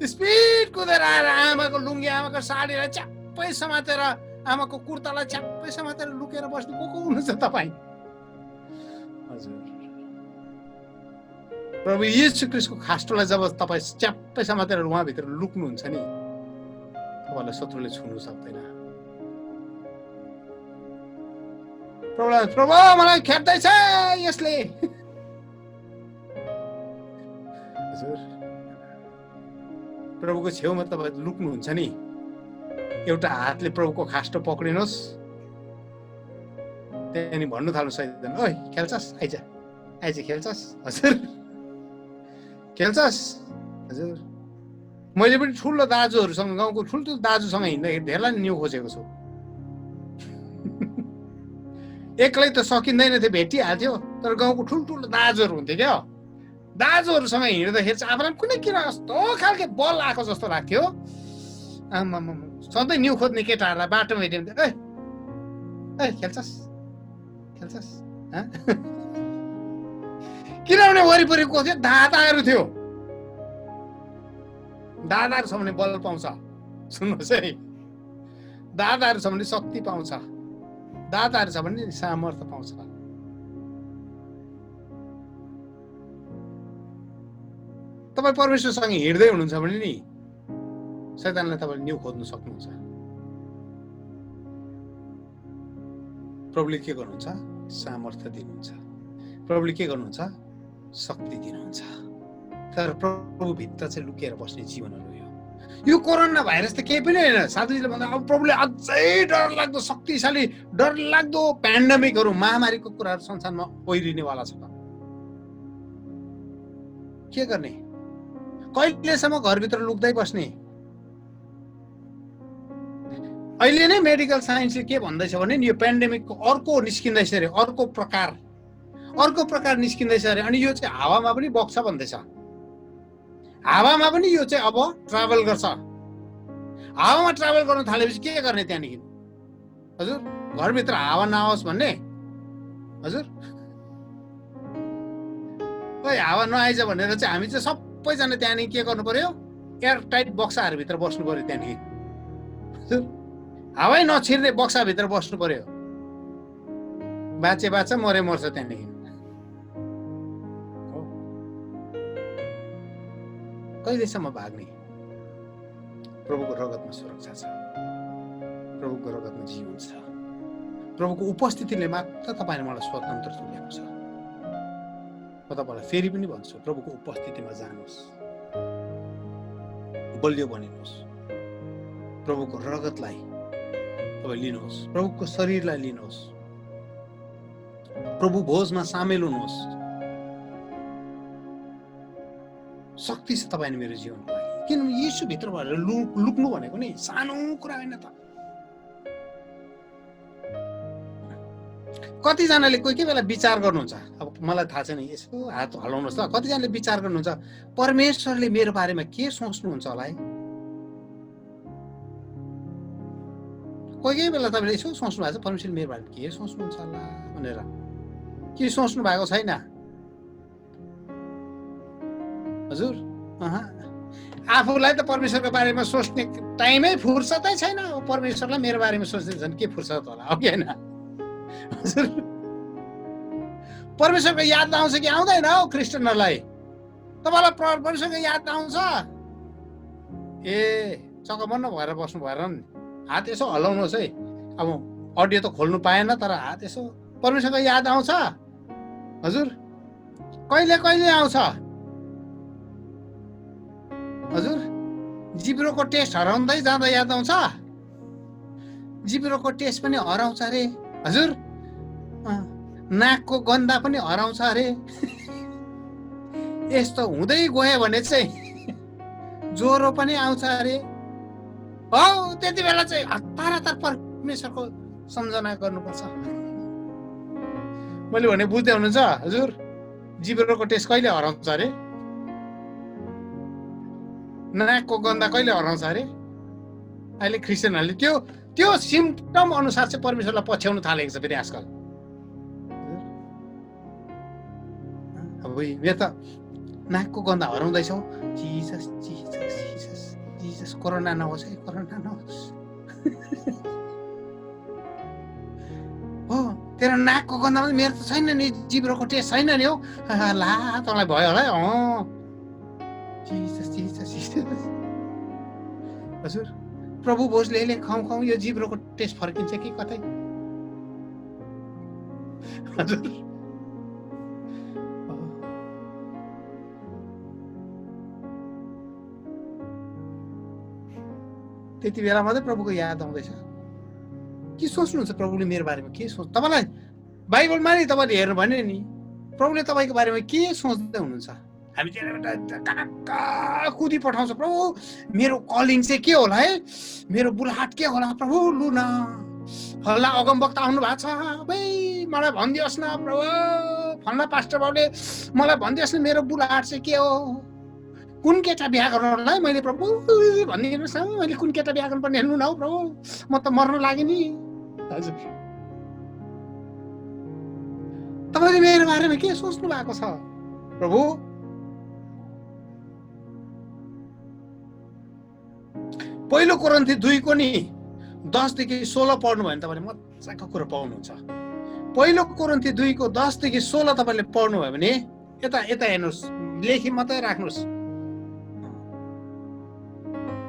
स्पिड कुदेर आएर आमाको लुङ्गी आमाको साडीलाई च्याप्पै समातेर आमाको कुर्तालाई च्याप्पै समातेर लुकेर बस्ने को हुनुहुन्छ तपाईँ हजुर प्रभु येशू ख्रीष्टको खास्टोलाई जब तपाईँ च्याप्पै समातेर उहाँभित्र लुक्नुहुन्छ नि तपाईँलाई शत्रुले छुनु सक्दैन प्रभु मलाई खेद्दैछ यसले हजुर प्रभुको छेउमा तपाईँ लुक्नुहुन्छ नि एउटा हातले प्रभुको खास्टो पक्रिनुहोस् त्यहाँदेखि भन्नु थाल्नु सैतान ओइ खेल्छस् आइज खेल्छस् हजुर खेल्छस् हजुर मैले पनि ठुलो दाजुहरूसँग गाउँको ठुल्ठुलो दाजुसँग हिँड्दाखेरि धेरैलाई न्यु खोजेको छु। एक्लै त सकिँदैन थियो, भेटिहाल्थ्यो, तर गाउँको ठुल्ठुलो दाजुहरू हुन्थ्यो क्या। दाजुहरूसँग हिँड्दाखेरि चाहिँ आफूलाई कुनै किन यस्तो खालके बल आएको जस्तो लाग्थ्यो। आमामा सधैँ न्यु खोज्ने केटाहरूलाई बाटोमा हेऱ्यो भने ए खेल्छस् खेल्छस् किनभने वरिपरि को थियो? दादाहरू थियो। दादाहरू छ भने बल पाउँछ। सुन्नुहोस् है, दादाहरू छ भने शक्ति पाउँछ, दादाहरू छ भने सामर्थ्य पाउँछ। तपाईँ परमेश्वरसँग हिँड्दै हुनुहुन्छ भने नि शैतानलाई तपाईँले न्यु खोज्नु सक्नुहुन्छ। प्रभुले के गर्नुहुन्छ? सामर्थ्य दिनुहुन्छ। प्रभुले के गर्नुहुन्छ? शक्ति दिनुहुन्छ। तर प्रभुभित्र चाहिँ लुकेर बस्ने जीवनहरू यो कोरोना भाइरस त केही पनि होइन। साधुजीले भन्दा अब प्रभुले अझै डरलाग्दो शक्तिशाली डरलाग्दो पेन्डेमिकहरू महामारीको कुराहरू संसारमा ओइरिनेवाला छ। के गर्ने? कहिलेसम्म घरभित्र लुक्दै बस्ने? अहिले नै मेडिकल साइन्सले के भन्दैछ भने यो पेन्डेमिकको अर्को निस्किँदैछ अरे, अर्को प्रकार निस्किँदैछ अरे। अनि यो चाहिँ हावामा पनि बग्छ भन्दैछ। हावामा पनि यो चाहिँ अब ट्राभल गर्छ। हावामा ट्राभल गर्न थालेपछि के गर्ने त्यहाँदेखि? हजुर, घरभित्र हावा नआओस् भन्ने? हजुर, खै हावा नआइज भनेर चाहिँ हामी चाहिँ सबैजना त्यहाँदेखि के गर्नु पर्यो? एयर टाइट बक्साहरूभित्र बस्नु पर्यो। त्यहाँदेखि हजुर, हावै नछिर्ने बक्साभित्र बस्नु पर्यो। बाँचे बाँच्छ, मरे मर्छ। त्यहाँदेखि कहिलेसम्म भाग्ने? प्रभुको रगतमा सुरक्षा छ, प्रभुको रगतमा जीवन छ। प्रभुको उपस्थितिले मात्र तपाईँले मलाई स्वतन्त्र तुल्याएको छ। म तपाईँलाई फेरि पनि भन्छु, प्रभुको उपस्थितिमा जानुहोस्, बलियो बनिनुहोस्, प्रभुको रगतलाई तपाईँ लिनुहोस्, प्रभुको शरीरलाई लिनुहोस्, प्रभु भोजमा सामेल हुनुहोस्। शक्ति छ तपाईँ मेरो जीवनको लागि। किनभने यीशु भित्र भएर लुक्नु भनेको नि सानो कुरा होइन त। कतिजनाले कोही बेला विचार गर्नुहुन्छ, अब मलाई थाहा छैन, यसो हात हल्लाउनुहोस् त। कतिजनाले विचार गर्नुहुन्छ परमेश्वरले मेरो बारेमा के सोच्नुहुन्छ होला है? कोही बेला तपाईँले यसो सोच्नु भएको छ परमेश्वरले मेरो बारेमा के सोच्नुहुन्छ होला भनेर? के सोच्नु भएको छैन? हजुर, आफूलाई त परमेश्वरको बारेमा सोच्ने टाइमै फुर्सदै छैन। परमेश्वरलाई मेरो बारेमा सोच्ने झन् के फुर्सद होला, हो कि होइन? हजुर, परमेश्वरको याद आउँछ कि आउँदैन हौ क्रिस्चियनहरूलाई? तपाईँलाई परमेश्वरको याद आउँछ? ए चकमन्न भएर बस्नु भएर नि हात यसो हल्लाउनुहोस् है। अब अडियो त खोल्नु पाएन, तर हात यसो। परमेश्वरको याद आउँछ? हजुर, कहिले कहिले आउँछ? हजुर, जिब्रोको टेस्ट हराउँदै जाँदा याद आउँछ? जिब्रोको टेस्ट पनि हराउँछ अरे। हजुर, नाकको गन्धा पनि हराउँछ अरे। यस्तो हुँदै गयो भने चाहिँ ज्वरो पनि आउँछ अरे। हौ त्यति बेला चाहिँ हतार हतार परमेश्वरको सम्झना गर्नुपर्छ। मैले भने बुझ्दै हुनुहुन्छ? हजुर, जिब्रोको टेस्ट कहिले हराउँछ अरे? नाकको गन्धा कहिले हराउँछ अरे? अहिले क्रिस्चियनहरूले त्यो सिम्पटम अनुसार चाहिँ परमेश्वरलाई पछ्याउनु थालेको छ फेरि आजकल। अब यो त नाकको गन्धा हराउँदैछौ, जिसस जिसस जिसस जिसस, कोरोना नहोस् है, कोरोना नहोस्। हो, तेरो नाकको गन्धामा मेरो त छैन नि, जिब्रोको टेस्ट छैन नि हौ। ला तँलाई भयो होला है। जिसस जिसस जिसस। हजुर, प्रभु भोजले खाउँ यो जिब्रोको टेस्ट फर्किन्छ कि कतै? हजुर, त्यति बेला मात्रै प्रभुको याद आउँदैछ। के सोच्नुहुन्छ प्रभुले मेरो बारेमा? के सोच तपाईँलाई बाइबलमा नि तपाईँले हेर्नु भने नि प्रभुले तपाईँको बारेमा के सोच्दै हुनुहुन्छ? हामी त्यहाँबाट कहाँ कुदी पठाउँछ प्रभु मेरो कलिङ चाहिँ के होला है मेरो बुलाहाट के होला प्रभु लु न फल्ना अगमवक्ता आउनु भएको छ भाइ मलाई भनिदियोस् न प्रभु फल्ना पास्टर बाबुले मलाई भनिदियोस् न मेरो बुलाहाट चाहिँ के हो कुन केटा बिहा गर्नलाई मैले प्रभु भनिदिनुहोस् न मैले कुन केटा बिहा गर्नुपर्ने हेर्नु न हौ प्रभु म त मर्न लाग्यो नि हजुर तपाईँले मेरो बारेमा के सोच्नु भएको छ प्रभु पहिलो कोरिन्थी 2 को नि 10 देखि 16 पढ्नु भयो भने तपाईँले मजाको कुरा पाउनुहुन्छ पहिलो कोरिन्थी 2 को 10 देखि 16 तपाईँले पढ्नु भयो भने यता यता हेर्नुहोस् लेखी मात्रै राख्नुहोस्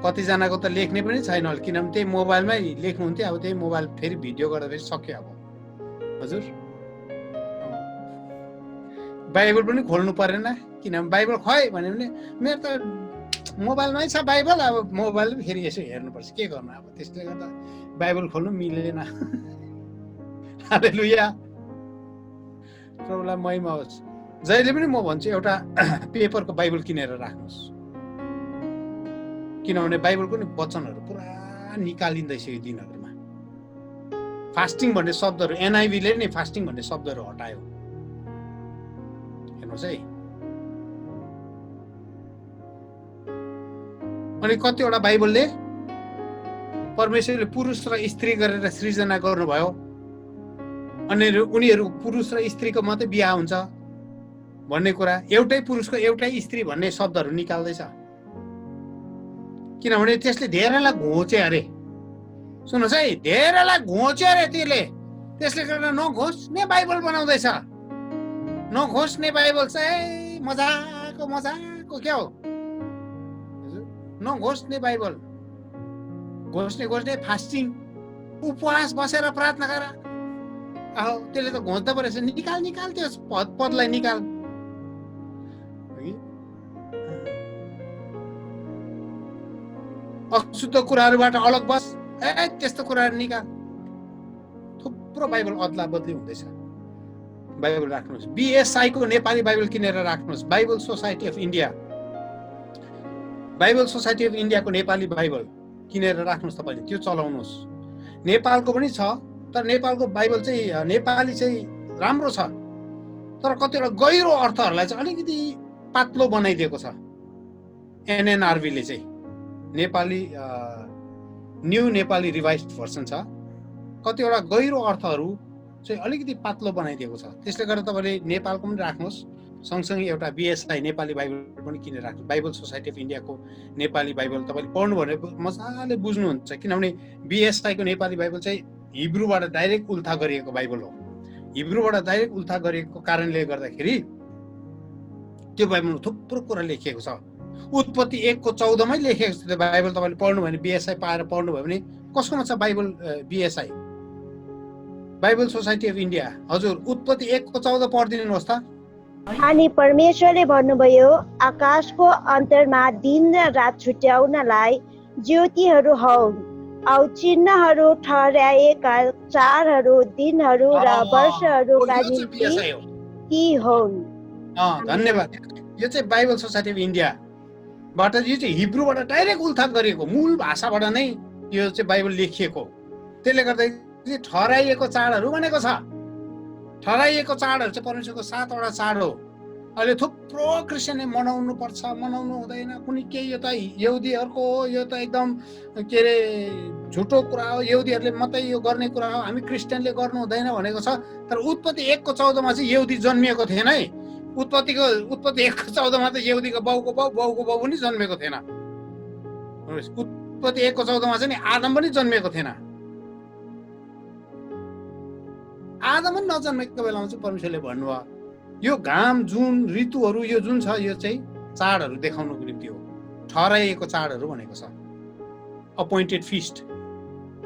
कतिजनाको त लेख्ने पनि छैन होला किनभने त्यही मोबाइलमै लेख्नुहुन्थ्यो अब त्यही मोबाइल फेरि भिडियो गर्दा फेरि सक्यो अब हजुर बाइबल पनि खोल्नु परेन किनभने बाइबल खै भन्यो भने मेरो त मोबाइलमै छ बाइबल अब मोबाइल फेरि यसो हेर्नुपर्छ के गर्नु अब त्यसले गर्दा बाइबल खोल्नु मिलेन हालेलुया प्रभुलाई महिमा होस् जहिले पनि म भन्छु एउटा पेपरको बाइबल किनेर राख्नुहोस् किनभने बाइबलको नि वचनहरू पुरा निकालिँदैछ यो दिनहरूमा फास्टिङ भन्ने शब्दहरू एनआइभीले नै फास्टिङ भन्ने शब्दहरू हटायो हेर्नुहोस् है अनि कतिवटा बाइबलले परमेश्वरले पुरुष र स्त्री गरेर सृजना गर्नुभयो अनि उनीहरू पुरुष र स्त्रीको मात्रै बिहा हुन्छ भन्ने कुरा एउटै पुरुषको एउटै स्त्री भन्ने शब्दहरू निकाल्दैछ किनभने त्यसले धेरैलाई घोचे अरे सुन्नुहोस् है धेरैलाई घोच्यो अरे त्यसले गर्दा नघोच्ने बाइबल बनाउँदैछ नघोच्ने बाइबल चाहिँ मजाको क्या हो नघोच्ने बाइबल घोच्ने फास्टिङ उपवास बसेर प्रार्थना गर आहो त्यसले त घोच्दा पो रहेछ निकाल त्यो पदलाई निकाल अशुद्ध कुराहरूबाट अलग बस त्यस्तो कुराहरू निकाल थुप्रो बाइबल अदला बदली हुँदैछ बाइबल राख्नुहोस् बीएसआई को नेपाली बाइबल किनेर राख्नुहोस् बाइबल सोसाइटी अफ इन्डिया को नेपाली बाइबल किनेर राख्नुहोस् तपाईँले त्यो चलाउनुहोस् नेपालको पनि छ तर नेपालको बाइबल चाहिँ नेपाली चाहिँ राम्रो छ तर कतिवटा गहिरो अर्थहरूलाई चाहिँ अलिकति पातलो बनाइदिएको छ एनएनआरबीले चाहिँ नेपाली न्यू नेपाली रिभाइज्ड भर्सन छ कतिवटा गहिरो अर्थहरू चाहिँ अलिकति पातलो बनाइदिएको छ त्यसले गर्दा तपाईँले नेपालको पनि राख्नुहोस् सँगसँगै एउटा बीएसआई नेपाली बाइबल पनि किनेर राख्नुहोस् बाइबल सोसाइटी अफ इन्डियाको नेपाली बाइबल तपाईँले पढ्नु भने मजाले बुझ्नुहुन्छ किनभने बीएसआई को नेपाली बाइबल चाहिँ हिब्रूबाट डाइरेक्ट उल्था गरिएको बाइबल हो हिब्रूबाट डाइरेक्ट उल्था गरिएको कारणले गर्दाखेरि त्यो बाइबलमा थुप्रो कुरा लेखिएको छ उत्पत्ति 1 को 14 मै लेखेको छ त्यो बाइबल तपाईँले पढ्नु भने बीएसआई पाएर पढ्नु भयो भने कसकोमा छ Bible BSI Bible society of India हजुर उत्पत्ति 1 को 14 पढिदिनुहोस् त अनि परमेश्वरले भन्नुभयो आकाशको अन्तरमा दिन र रात छुट्याउनलाई ज्योतिहरू होउन् औ चिन्हहरू ठहर्याएका चाडहरू दिनहरू र वर्षहरूका निम्ति ती होउन् धन्यवाद यो चाहिँ बाइबल सोसाइटी अफ इन्डिया बाट यो चाहिँ हिब्रूबाट डाइरेक्ट उल्था गरिएको मूल भाषाबाट नै यो चाहिँ बाइबल लेखिएको त्यसले गर्दा ठहराइएको चाडहरू भनेको छ ठहराइएको चाडहरू चाहिँ परमेश्वरको 7 वटा चाड हो अहिले थुप्रो क्रिस्चियनले मनाउनु पर्छ मनाउनु हुँदैन कुनै केही यो त यहुदीहरूको हो यो त एकदम के अरे झुटो कुरा हो यहुदीहरूले मात्रै यो गर्ने कुरा हो हामी क्रिस्चियनले गर्नु हुँदैन भनेको छ तर उत्पत्ति 1 को 14 मा चाहिँ यहुदी जन्मिएको थिएन है उत्पत्ति 1 को 14 मा त यहुदीको बाउको बाउ पनि जन्मेको थिएन उत्पत्ति 1 को 14 मा चाहिँ आदम पनि जन्मेको थिएन आदम पनि नजन्मेको बेलामा चाहिँ परमेश्वरले भन्नुभयो यो घाम जुन ऋतुहरू यो जुन छ यो चाहिँ चाडहरू देखाउनको निम्ति हो ठहराइएको चाडहरू भनेको छ अपोइन्टेड फिस्ट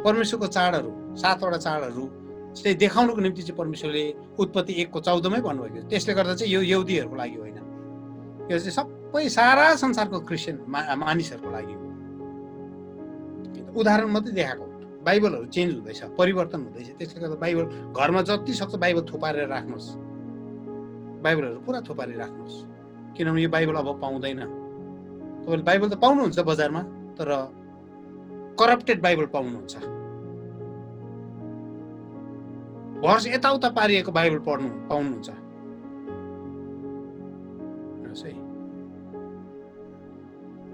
परमेश्वरको चाडहरू 7 वटा चाडहरू चाहिँ देखाउनको निम्ति चाहिँ परमेश्वरले उत्पत्ति 1 को 14 मै भन्नुभएको त्यसले गर्दा चाहिँ यो यहुदीहरूको लागि होइन यो चाहिँ सबै सारा संसारको क्रिस्चियन मानिसहरूको लागि हो उदाहरण मात्रै देखाएको बाइबलहरू चेन्ज हुँदैछ परिवर्तन हुँदैछ त्यसले गर्दा बाइबल घरमा जति सक्छ बाइबल थुपारेर राख्नुहोस् बाइबलहरू पुरा थुपारेर राख्नुहोस् किनभने यो बाइबल अब पाउँदैन। तपाईँले बाइबल त पाउनुहुन्छ बजारमा, तर करप्टेड बाइबल पाउनुहुन्छ। भर्स यताउता पारिएको बाइबल पढ्नु पाउनुहुन्छ।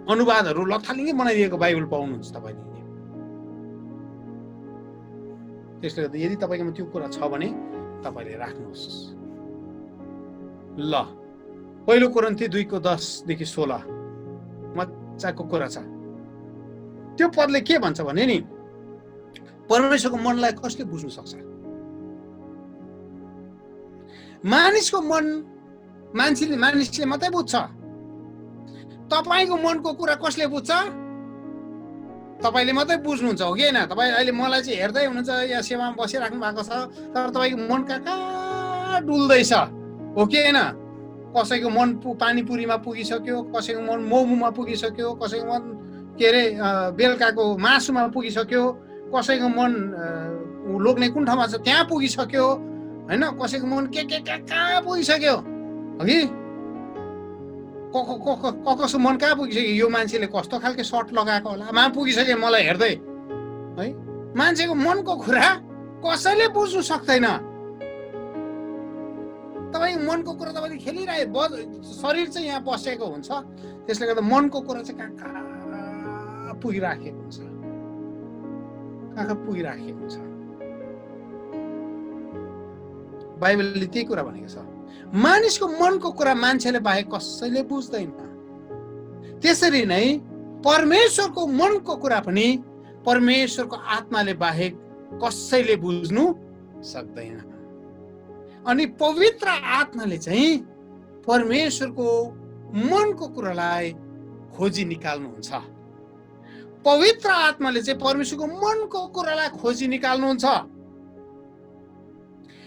अनुवादहरू लथालिङ्गै बनाइदिएको बाइबल पाउनुहुन्छ तपाईँले। त्यसले गर्दा यदि तपाईँकोमा त्यो कुरा छ भने तपाईँले राख्नुहोस्। ल, पहिलो कोरिन्थी 2:10-16 मजाको कुरा छ। त्यो पदले के भन्छ भने नि, परमेश्वरको मनलाई कसले बुझ्नु सक्छ? मानिसको मन मानिसले मात्रै बुझ्छ। तपाईँको मनको कुरा कसले बुझ्छ? तपाईँले मात्रै बुझ्नुहुन्छ, हो कि होइन? तपाईँ अहिले मलाई चाहिँ हेर्दै हुनुहुन्छ, यहाँ सेवामा बसिराख्नु भएको छ, तर तपाईँको मन कहाँ डुल्दैछ, हो कि होइन? कसैको मन पानीपुरीमा पुगिसक्यो, कसैको मन मोमोमा पुगिसक्यो, कसैको मन के अरे बेलुकाको मासुमा पुगिसक्यो, कसैको मन लोग्ने कुन ठाउँमा छ त्यहाँ पुगिसक्यो, होइन? कसैको मन के कहाँ पुगिसक्यो, हो कि? कसको मन कहाँ पुगिसक्यो? यो मान्छेले कस्तो खालको सर्ट लगाएको होला, मा पुगिसक्यो मलाई हेर्दै, है? मान्छेको मनको कुरा कसैले बुझ्नु सक्दैन। तपाईँको मनको कुरा तपाईँले खेलिरहेको, शरीर चाहिँ यहाँ बसेको हुन्छ, त्यसले गर्दा मनको कुरा चाहिँ कहाँ पुगिराखेको हुन्छ, कहाँ पुगिराखेको हुन्छ। बाइबलले त्यही कुरा भनेको छ। मानिसको मनको कुरा मान्छेले बाहेक कसैले बुझ्दैन। त्यसरी नै परमेश्वरको मनको कुरा पनि परमेश्वरको आत्माले बाहेक कसैले बुझ्नु सक्दैन। अनि पवित्र आत्माले चाहिँ परमेश्वरको मनको कुरालाई खोजी निकाल्नुहुन्छ। पवित्र आत्माले चाहिँ परमेश्वरको मनको कुरालाई खोजी निकाल्नुहुन्छ।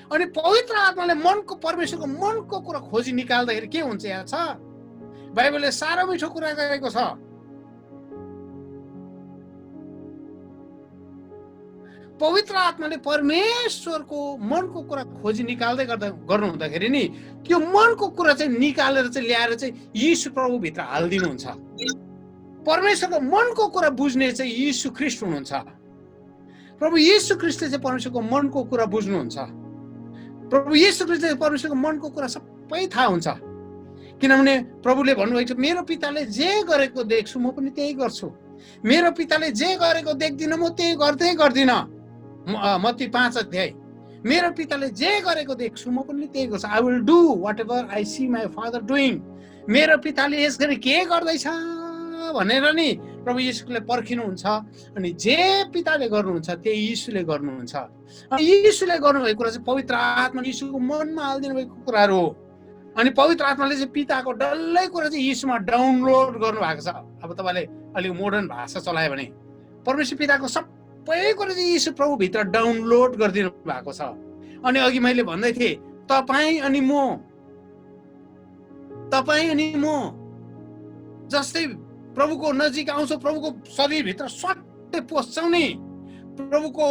अनि पवित्र आत्माले परमेश्वरको मनको कुरा खोजी निकाल्दाखेरि के हुन्छ? यहाँ छ, बाइबलले साह्रो मिठो कुरा गरेको छ। पवित्र आत्माले परमेश्वरको मनको कुरा खोजी निकाल्दै गर्नु हुँदाखेरि नि, त्यो मनको कुरा चाहिँ निकालेर चाहिँ ल्याएर चाहिँ यीशु प्रभु भित्र हालिदिनुहुन्छ। परमेश्वरको मनको कुरा बुझ्ने चाहिँ यीशु ख्रीष्ट हुनुहुन्छ। प्रभु यीशु ख्रीष्टले चाहिँ परमेश्वरको मनको कुरा बुझ्नुहुन्छ। प्रभु यीशु ख्रीष्टले परमेश्वरको मनको कुरा सबै थाहा हुन्छ। किनभने प्रभुले भन्नुभएको छ, मेरो पिताले जे गरेको देख्छु म पनि त्यही गर्छु, मेरो पिताले जे गरेको देख्दिनँ म त्यही गर्दिनँ। मत्ती 5 मेरो पिताले जे गरेको देख्छु म पनि त्यही गर्छु। I will do whatever I see my father doing. मेरो पिताले यस गरी के गर्दैछ भनेर नि प्रभु यीशुले पर्खिनुहुन्छ। अनि जे पिताले गर्नुहुन्छ त्यही यीशुले गर्नुहुन्छ। अनि यीशुले गर्नुभएको कुरा चाहिँ पवित्र आत्मा यीशुको मनमा हालिदिनु भएको कुराहरू हो। अनि पवित्र आत्माले चाहिँ पिताको डल्लै कुरा चाहिँ यीशुमा डाउनलोड गर्नुभएको छ। अब तपाईँले अलिक मोडर्न भाषा चलायो भने परमेश्वर पिताको सबै कुरा चाहिँ यीशु प्रभुभित्र डाउनलोड गरिदिनु भएको छ। अनि अघि मैले भन्दै थिएँ, तपाईँ अनि म जस्तै प्रभुको नजिक आउँछौँ, प्रभुको शरीरभित्र स्वाट्टै पस्छौँ नि, प्रभुको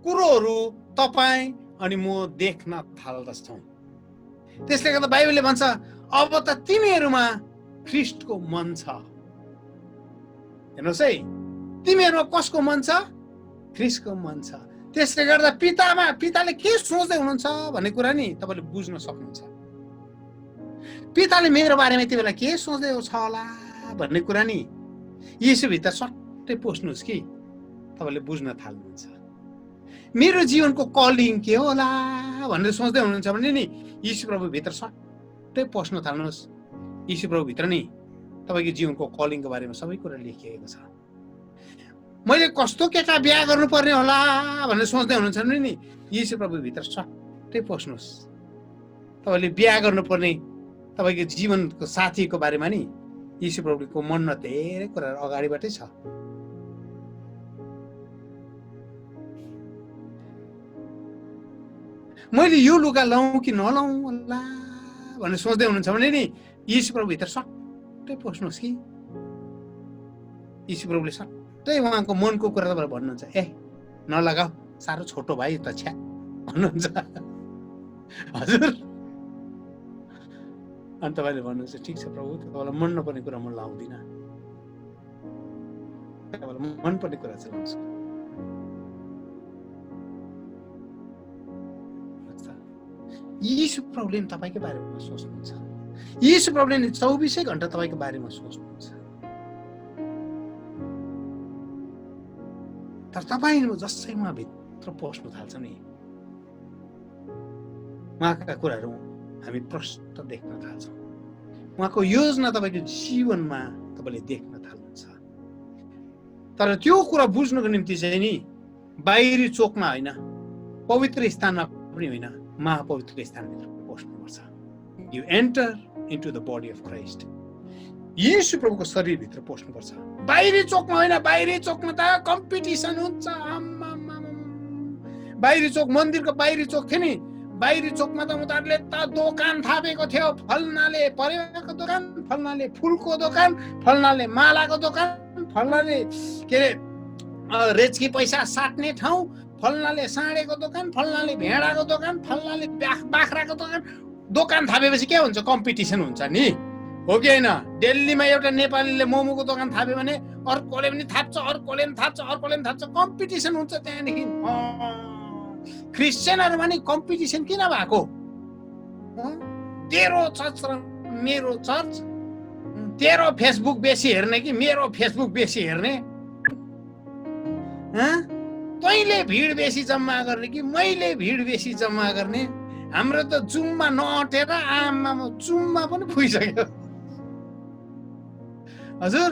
कुरोहरू तपाईँ अनि म देख्न थाल्दछौँ। त्यसले गर्दा बाइबलले भन्छ, अब त तिमीहरूमा ख्रीष्टको मन छ। हेर्नुहोस् है, तिमीहरूमा कसको मन छ? ख्रीष्टको मन छ। त्यसले गर्दा पिताले के सोच्दै हुनुहुन्छ भन्ने कुरा नि तपाईँले बुझ्न सक्नुहुन्छ। पिताले मेरो बारेमा यति बेला के सोच्दै छ होला भन्ने कुरा नि यीशुभित्र सट्टै पस्नुहोस् कि तपाईँले बुझ्न थाल्नुहुन्छ। मेरो जीवनको कलिङ के होला भनेर सोच्दै हुनुहुन्छ भने नि यीशु प्रभुभित्र सट्टै पस्न थाल्नुहोस्। यीशु प्रभुभित्र नि तपाईँको जीवनको कलिङको बारेमा सबै कुरा लेखिएको छ। मैले कस्तो केटा बिहा गर्नुपर्ने होला भनेर सोच्दै हुनुहुन्छ भने नि यीशु प्रभुभित्र सट्टै पस्नुहोस्। तपाईँले बिहा गर्नुपर्ने तपाईँको जीवनको साथीको बारेमा नि यीशु प्रभुको मनमा धेरै कुराहरू अगाडिबाटै छ। मैले यो लुगा लाउँ कि नलाउँ होला भनेर सोच्दै हुनुहुन्छ भने नि यीशु प्रभुभित्र सट्टै पस्नुहोस् कि यीशु प्रभुले सट्टै उहाँको मनको कुरा तपाईँलाई भन्नुहुन्छ, ए नलगाऊ, साह्रो छोटो भाइ त, छ्या, भन्नुहुन्छ। हजुर, अनि तपाईँले भन्नुहुन्छ ठिक छ प्रभु, तपाईँलाई मन नपर्ने कुरा म लाउँदिनँ, तपाईँलाई मनपर्ने कुरा चाहिँ लाउँछु। यीशु प्रभुले तपाईँकै बारेमा सोच्नुहुन्छ, यीशु प्रभुले 24 घण्टा तपाईँको बारेमा सोच्नुहुन्छ। तर तपाईँ जसै उहाँभित्र पस्नु थाल्छ नि, उहाँका कुराहरू हामी प्रष्ट देख्न थाल्छौँ। उहाँको योजना तपाईँको जीवनमा तपाईँले देख्न थाल्नुहुन्छ। तर त्यो कुरा बुझ्नको निम्ति चाहिँ नि बाहिरी चोकमा होइन, पवित्र स्थानमा पनि होइन, महापवित्र स्थानभित्र पस्नुपर्छ। You enter into the body of Christ. येशू प्रभुको शरीरभित्र पस्नुपर्छ, बाहिरी चोकमा होइन। बाहिरी चोकमा त कम्पिटिसन हुन्छ। बाहिरी चोक, मन्दिरको बाहिरी चोक थियो नि, बाहिरी चोकमा त उनीहरूले त दोकान थापेको थियो। फल्नाले परेवाको दोकान, फल्नाले फुलको दोकान, फल्नाले मालाको दोकान, फल्नाले के अरे रेचकी पैसा साट्ने ठाउँ, फल्नाले साँडेको दोकान, फल्नाले भेडाको दोकान, फल्नाले बाख्राको दोकान। दोकान थापेपछि के हुन्छ? कम्पिटिसन हुन्छ नि, हो कि होइन? दिल्लीमा एउटा नेपालीले मोमोको दोकान थाप्यो भने अर्कोले पनि थाप्छ, अर्कोले पनि थाप्छ, अर्कोले पनि थाप्छ। कम्पिटिसन हुन्छ त्यहाँदेखि। क्रिस्चियनहरू पनि कम्पिटिसन किन भएको? तेरो चर्च र मेरो चर्च, तेरो फेसबुक बेसी हेर्ने कि मेरो फेसबुक बेसी हेर्ने? तैँले भिड बेसी जम्मा गर्ने कि मैले भिड बेसी जम्मा गर्ने? हाम्रो त जुममा नअटेर आमामा जुममा पनि फुइसक्यो हजुर।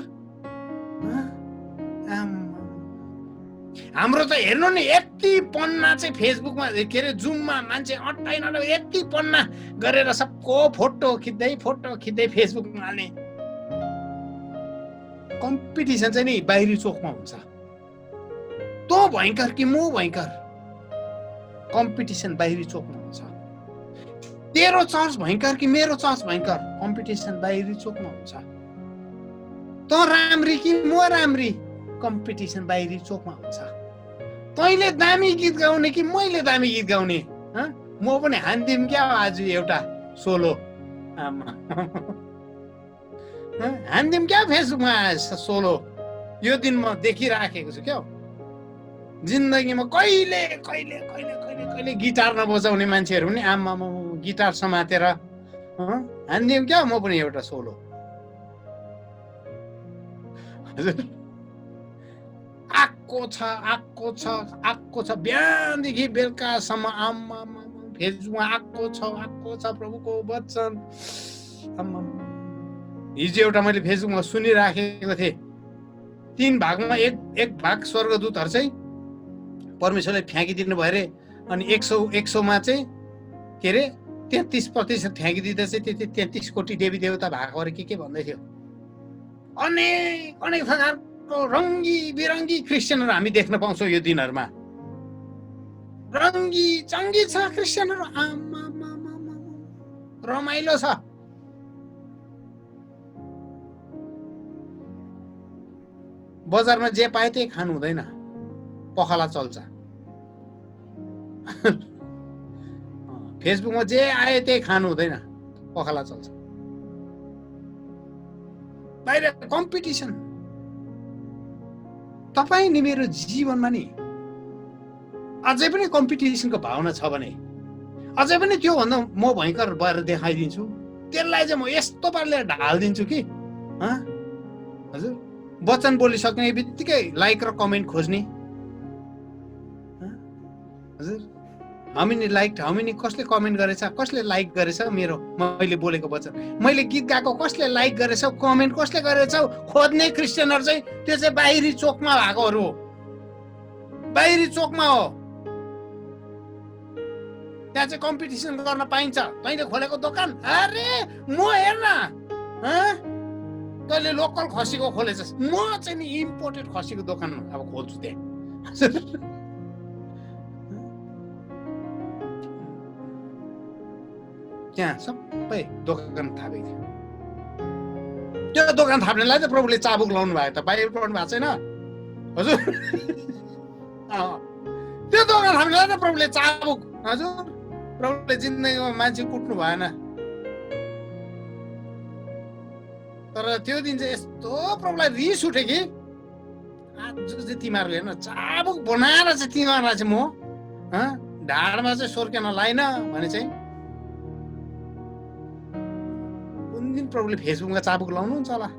हाम्रो त हेर्नु नि, यति पन्ना चाहिँ फेसबुकमा के अरे जुममा मान्छे अट्टाइन, यति पन्ना गरेर सबको फोटो खिच्दै फेसबुकमा हाल्ने। कम्पिटिसन चाहिँ नि बाहिरी चोकमा हुन्छ। तँ भयङ्कर कि म भयङ्कर? कम्पिटिसन बाहिरी चोकमा हुन्छ। तेरो चर्च भयङ्कर कि मेरो चर्च भयङ्कर? कम्पिटिसन बाहिरी चोकमा हुन्छ। तँ राम्री कि म राम्री? कम्पिटिसन बाहिरी चोकमा हुन्छ। तैँले दामी गीत गाउने कि मैले दामी गीत गाउने? म पनि हान्दिम क्या आज एउटा सोलो, हान्दिम क्या फेसबुकमा सोलो। यो दिन म देखिराखेको छु क्या। जिन्दगीमा कहिले कहिले कहिले कहिले कहिले गिटार नबजाउने मान्छेहरू पनि आमामा गिटार समातेर हान्दिम क्या म पनि एउटा सोलो। हजुर, आएको छ बिहानदेखि बेलुकासम्म आमामा फेसबुकमा आएको छ प्रभुको वचन। हिजो एउटा मैले फेसबुकमा सुनिराखेको थिएँ। 3 भागमा एक भाग स्वर्गदूतहरू चाहिँ परमेश्वरले फ्याँकिदिनु भयो अरे, अनि 100मा चाहिँ के अरे 33% फ्याँकिदिँदा चाहिँ त्यति 33 कोटी देवी देवता भएको अरे के भन्दै थियो। अनेक प्रकारको रङ्गी बिरङ्गी क्रिस्चियनहरू हामी देख्न पाउँछौँ यो दिनहरूमा। रङ्गी चङ्गी छ क्रिस्चियनहरू, रमाइलो छ। बजारमा जे पाए त्यही खानु हुँदैन, पखाला चल्छ। फेसबुकमा जे आए त्यही खानु हुँदैन, पखाला चल्छ। बाहिर कम्पिटिसन। तपाईँ नि मेरो जीवनमा नि अझै पनि कम्पिटिसनको भावना छ भने, अझै पनि त्यो भन्दा म भयङ्कर भएर देखाइदिन्छु, त्यसलाई चाहिँ म यस्तो पाराले ढालिदिन्छु कि हजुर। वचन बोलिसक्ने बित्तिकै लाइक र कमेन्ट खोज्ने। हजुर, हाउमेनी लाइक, हाउमेनी कसले कमेन्ट गरेछ, कसले लाइक गरेछ मेरो मैले बोलेको वचन, मैले गीत गाएको कसले लाइक गरेछ, कमेन्ट कसले गरेछ खोज्ने क्रिस्चियनहरू चाहिँ त्यो चाहिँ बाहिरी चोकमा भएकोहरू हो। बाहिरी चोकमा हो, त्यहाँ चाहिँ कम्पिटिसन गर्न पाइन्छ। तैँले खोलेको दोकान, अरे म हेर्न तैँले लोकल खसीको खोलेछस्, म चाहिँ नि इम्पोर्टेड खसीको दोकान अब खोल्छु त्यहाँ। त्यहाँ सबै दोकान थापेको थियो। त्यो दोकान थाप्नेलाई त प्रभुले चाबुक लाउनु भएको, त बाहिर पढ्नु भएको छैन हजुर। त्यो दोकान थाप्नेलाई त प्रभुले चाबुक, हजुर प्रभुले जिन्दगीमा मान्छे कुट्नु भएन। तर त्यो दिन चाहिँ यस्तो प्रभुलाई रिस उठ्यो कि आज चाहिँ तिमीहरूले हेर्न चाबुक बनाएर चाहिँ तिमीहरूलाई चाहिँ म ढाडमा चाहिँ सोर्केन लाइन भने चाहिँ कुन दिन प्रभुले फेसबुकमा चाबुक लाउनुहुन्छ होला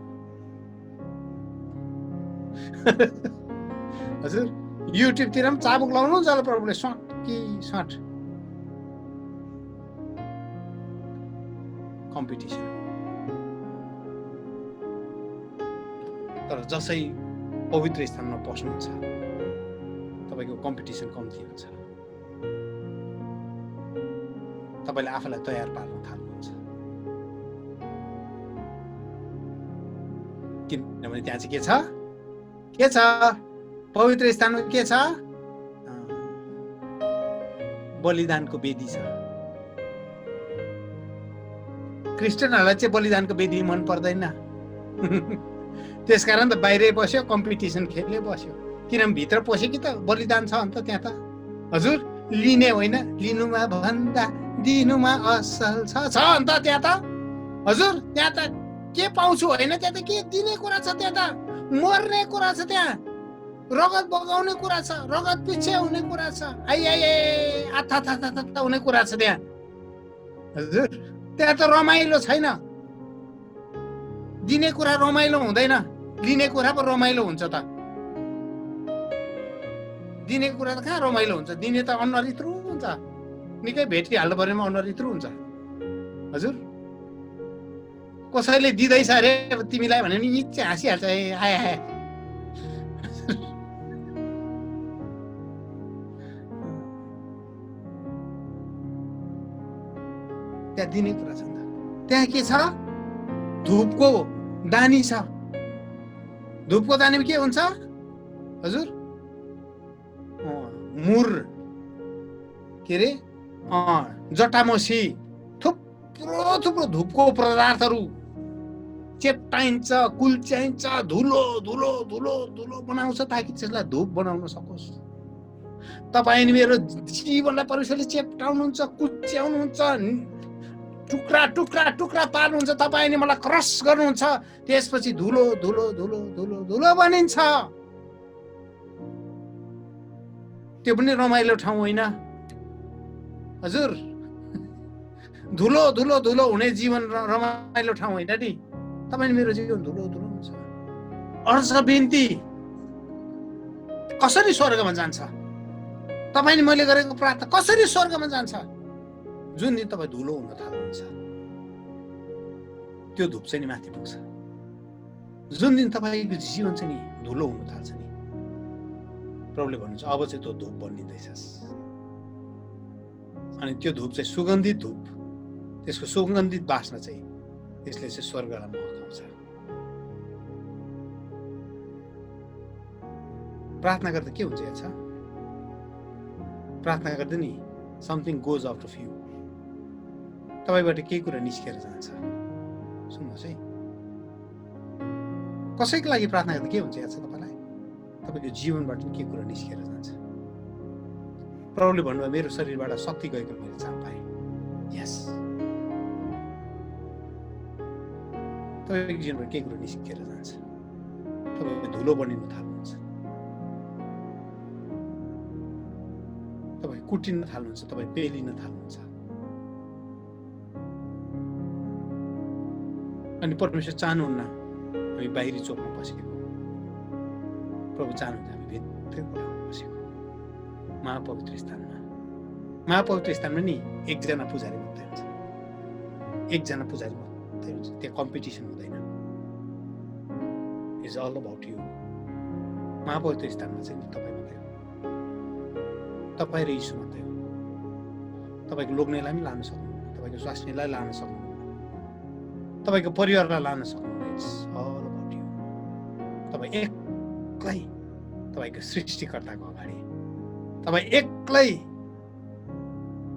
हजुर युट्युबतिर पनि चाबुक लाउनुहुन्छ होला प्रभुले स्वाट कि स्वाट कम्पिटिसन तर जसै पवित्र स्थानमा पस्नुहुन्छ तपाईको कम्पिटिसन कम्ती हुन्छ तपाईले आफूलाई तयार पार्न थाल्नुहुन्छ किनभने त्यहाँ चाहिँ के छ पवित्र स्थानमा के छ बलिदानको वेदी छ क्रिस्चियनहरूलाई चाहिँ बलिदानको वेदी मन पर्दैन त्यसकारण त बाहिरै बस्यो कम्पिटिसन खेल्ने बस्यो किनभने भित्र पस्यो कि त बलिदान छ अन्त त्यहाँ त हजुर लिने होइन लिनुमा भन्दा दिनुमा असल छ अन्त त्यहाँ त हजुर त्यहाँ त के पाउँछु होइन त्यहाँ त के दिने कुरा छ त्यहाँ त मर्ने कुरा छ त्यहाँ रगत बगाउने कुरा छ रगत पिच्छे हुने कुरा छ आथा हुने कुरा छ त्यहाँ हजुर त्यहाँ त रमाइलो छैन दिने कुरा रमाइलो हुँदैन लिने कुरा पो रमाइलो हुन्छ त दिने कुरा त कहाँ रमाइलो हुन्छ दिने त अनुहार इत्रु हुन्छ निकै भेटिहाल्नु परेमा अनुहार इत्रु हुन्छ हजुर कसैले दिँदैछ अरे तिमीलाई भने नि इच्छा हाँसिहाल्छ आए त्यहाँ दिने कुरा छ नि त त्यहाँ के छ धूपको दानी छ धूपको दानीमा के हुन्छ हजुर मुर के रे जटामसी थुप्रो धूपको पदार्थहरू चेप्टाइन्छ कुल्च्याइन्छ धुलो धुलो धुलो धुलो बनाउँछ ताकि त्यसलाई धूप बनाउन सकोस् तपाईँ मेरो जीवनलाई परमेश्वरले चेप्टाउनुहुन्छ कुच्याउनुहुन्छ टुक्रा टुक्रा टुक्रा पार्नुहुन्छ तपाईले मलाई क्रस गर्नुहुन्छ त्यसपछि धुलो धुलो धुलो धुलो धुलो बनिन्छ त्यो पनि रमाइलो ठाउँ होइन हजुर धुलो धुलो धुलो हुने जीवन रमाइलो ठाउँ होइन नि तपाईले मेरो जीवन धुलो धुलो हुन्छ अर्थ बिन्ती कसरी स्वर्गमा जान्छ तपाईले मैले गरेको प्रार्थना कसरी स्वर्गमा जान्छ जुन दिन तपाईँ धुलो हुन थाल्नुहुन्छ त्यो धूप चाहिँ नि माथि पुग्छ जुन दिन तपाईँको जीवन चाहिँ नि धुलो हुन थाल्छ नि प्रभुले भन्नुहुन्छ अब चाहिँ त्यो धूप बनिँदैछस् अनि त्यो धूप चाहिँ सुगन्धित धूप त्यसको सुगन्धित बास्ना चाहिँ त्यसले चाहिँ स्वर्गलाई महकाउँछ प्रार्थना गर्दा के हुन्छ याद छ प्रार्थना गर्दा नि something goes out of you तपाईबाट केही कुरा निस्केर जान्छ सुन्नुहोस् है कसैको लागि प्रार्थना गर्दा के हुन्छ याद छ तपाईलाई तपाईको जीवनबाट के कुरा निस्केर जान्छ प्रभुले भन्नुभयो मेरो शरीरबाट शक्ति गएको मैले चाह पाएँ यस तपाईको जीवनबाट के कुरा निस्केर जान्छ तपाईले धुलो बनिन थाल्नुहुन्छ तपाईँ कुटिन थाल्नुहुन्छ तपाईँ पेलिन थाल्नुहुन्छ अनि परमेश्वर चाहनुहुन्न हामी बाहिरी चोकमा बसेको प्रभु चाहनुहुन्छ हामी भित्र कोठामा बसेको महापवित्र स्थानमा नि एकजना पुजारी मात्रै हुन्छ एकजना पुजारी मात्रै हुन्छ त्यहाँ कम्पिटिसन हुँदैन इज अल अबाउट यु महापवित्र स्थानमा चाहिँ तपाईँ मात्रै हो तपाईँ र यीशु मात्रै हो तपाईँको लोग्नेलाई पनि लान सक्नुहुन्न तपाईँको स्वास्नीलाई लान सक्नुहुन्न तपाईको परिवारलाई लान सक्नुहुन्न इट्स अल अबाउट यु तपाईँ एक्लै तपाईँको सृष्टिकर्ताको अगाडि तपाईँ एक्लै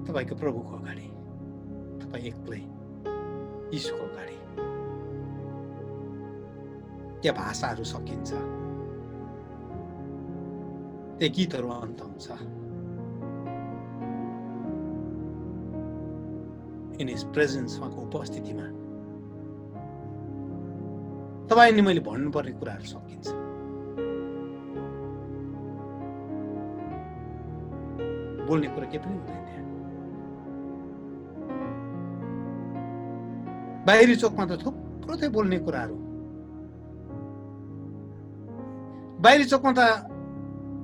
तपाईँको प्रभुको अगाडि तपाईँ एक्लै यीशुको अगाडि त्यहाँ भाषाहरू सकिन्छ त्यहाँ गीतहरू अन्त हुन्छ इन हिज प्रेजेन्स उहाँको उपस्थितिमा तपाईँ नि मैले भन्नुपर्ने कुराहरू सकिन्छ। बोल्ने कुरा के पनि हुँदैन त्यहाँ। बाहिरी चोकमा त थुप्रो थियो बोल्ने कुराहरू। बाहिरी चोकमा त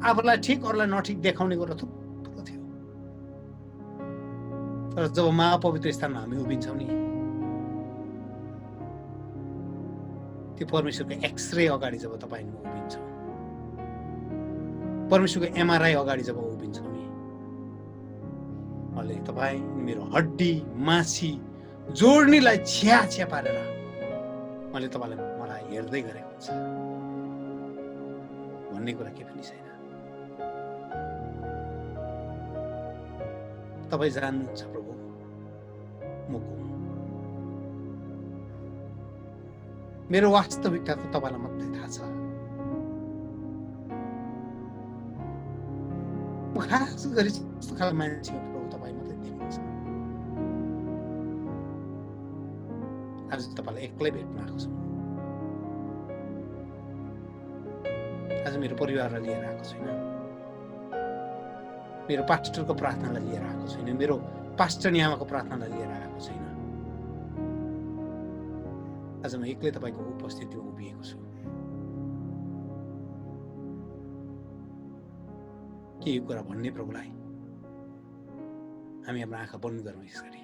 आफूलाई ठिक अरूलाई नठिक देखाउने कुरा थुप्रो थियो। तर जब महापवित्र स्थानमा हामी उभिन्छौँ नि, त्यो परमेश्वरको एक्सरे अगाडि जब तपाईँ उभिन्छौँ, परमेश्वरको एमआरआई अगाडि जब उभिन्छौँ नि, मैले तपाईँ मेरो हड्डी मासी जोड्नीलाई छ्या छ्या पारेर मैले मलाई हेर्दै गरेको हुन्छ भन्ने कुरा के पनि छैन। तपाईँ जान्नुहुन्छ प्रभु म को हुँ। मेरो वास्तविकता त तपाईँलाई मात्रै थाहा छ। म खास गरी त्यस्तो खालको मान्छे हो प्रभु, तपाईँ मात्रै देख्नुहुन्छ। आज तपाईँलाई एक्लै भेट्न आएको छु। आज मेरो परिवारलाई लिएर आएको छैन, मेरो पास्टरको प्रार्थनालाई लिएर आएको छैन, मेरो पास्टर आमाको प्रार्थनालाई लिएर आएको छैन। आज म एक्लै तपाईँको उपस्थितिमा उभिएको छु। के यो कुरा भन्ने प्रभुलाई हामी हाम्रो आँखा बन्द गरौँ यसरी।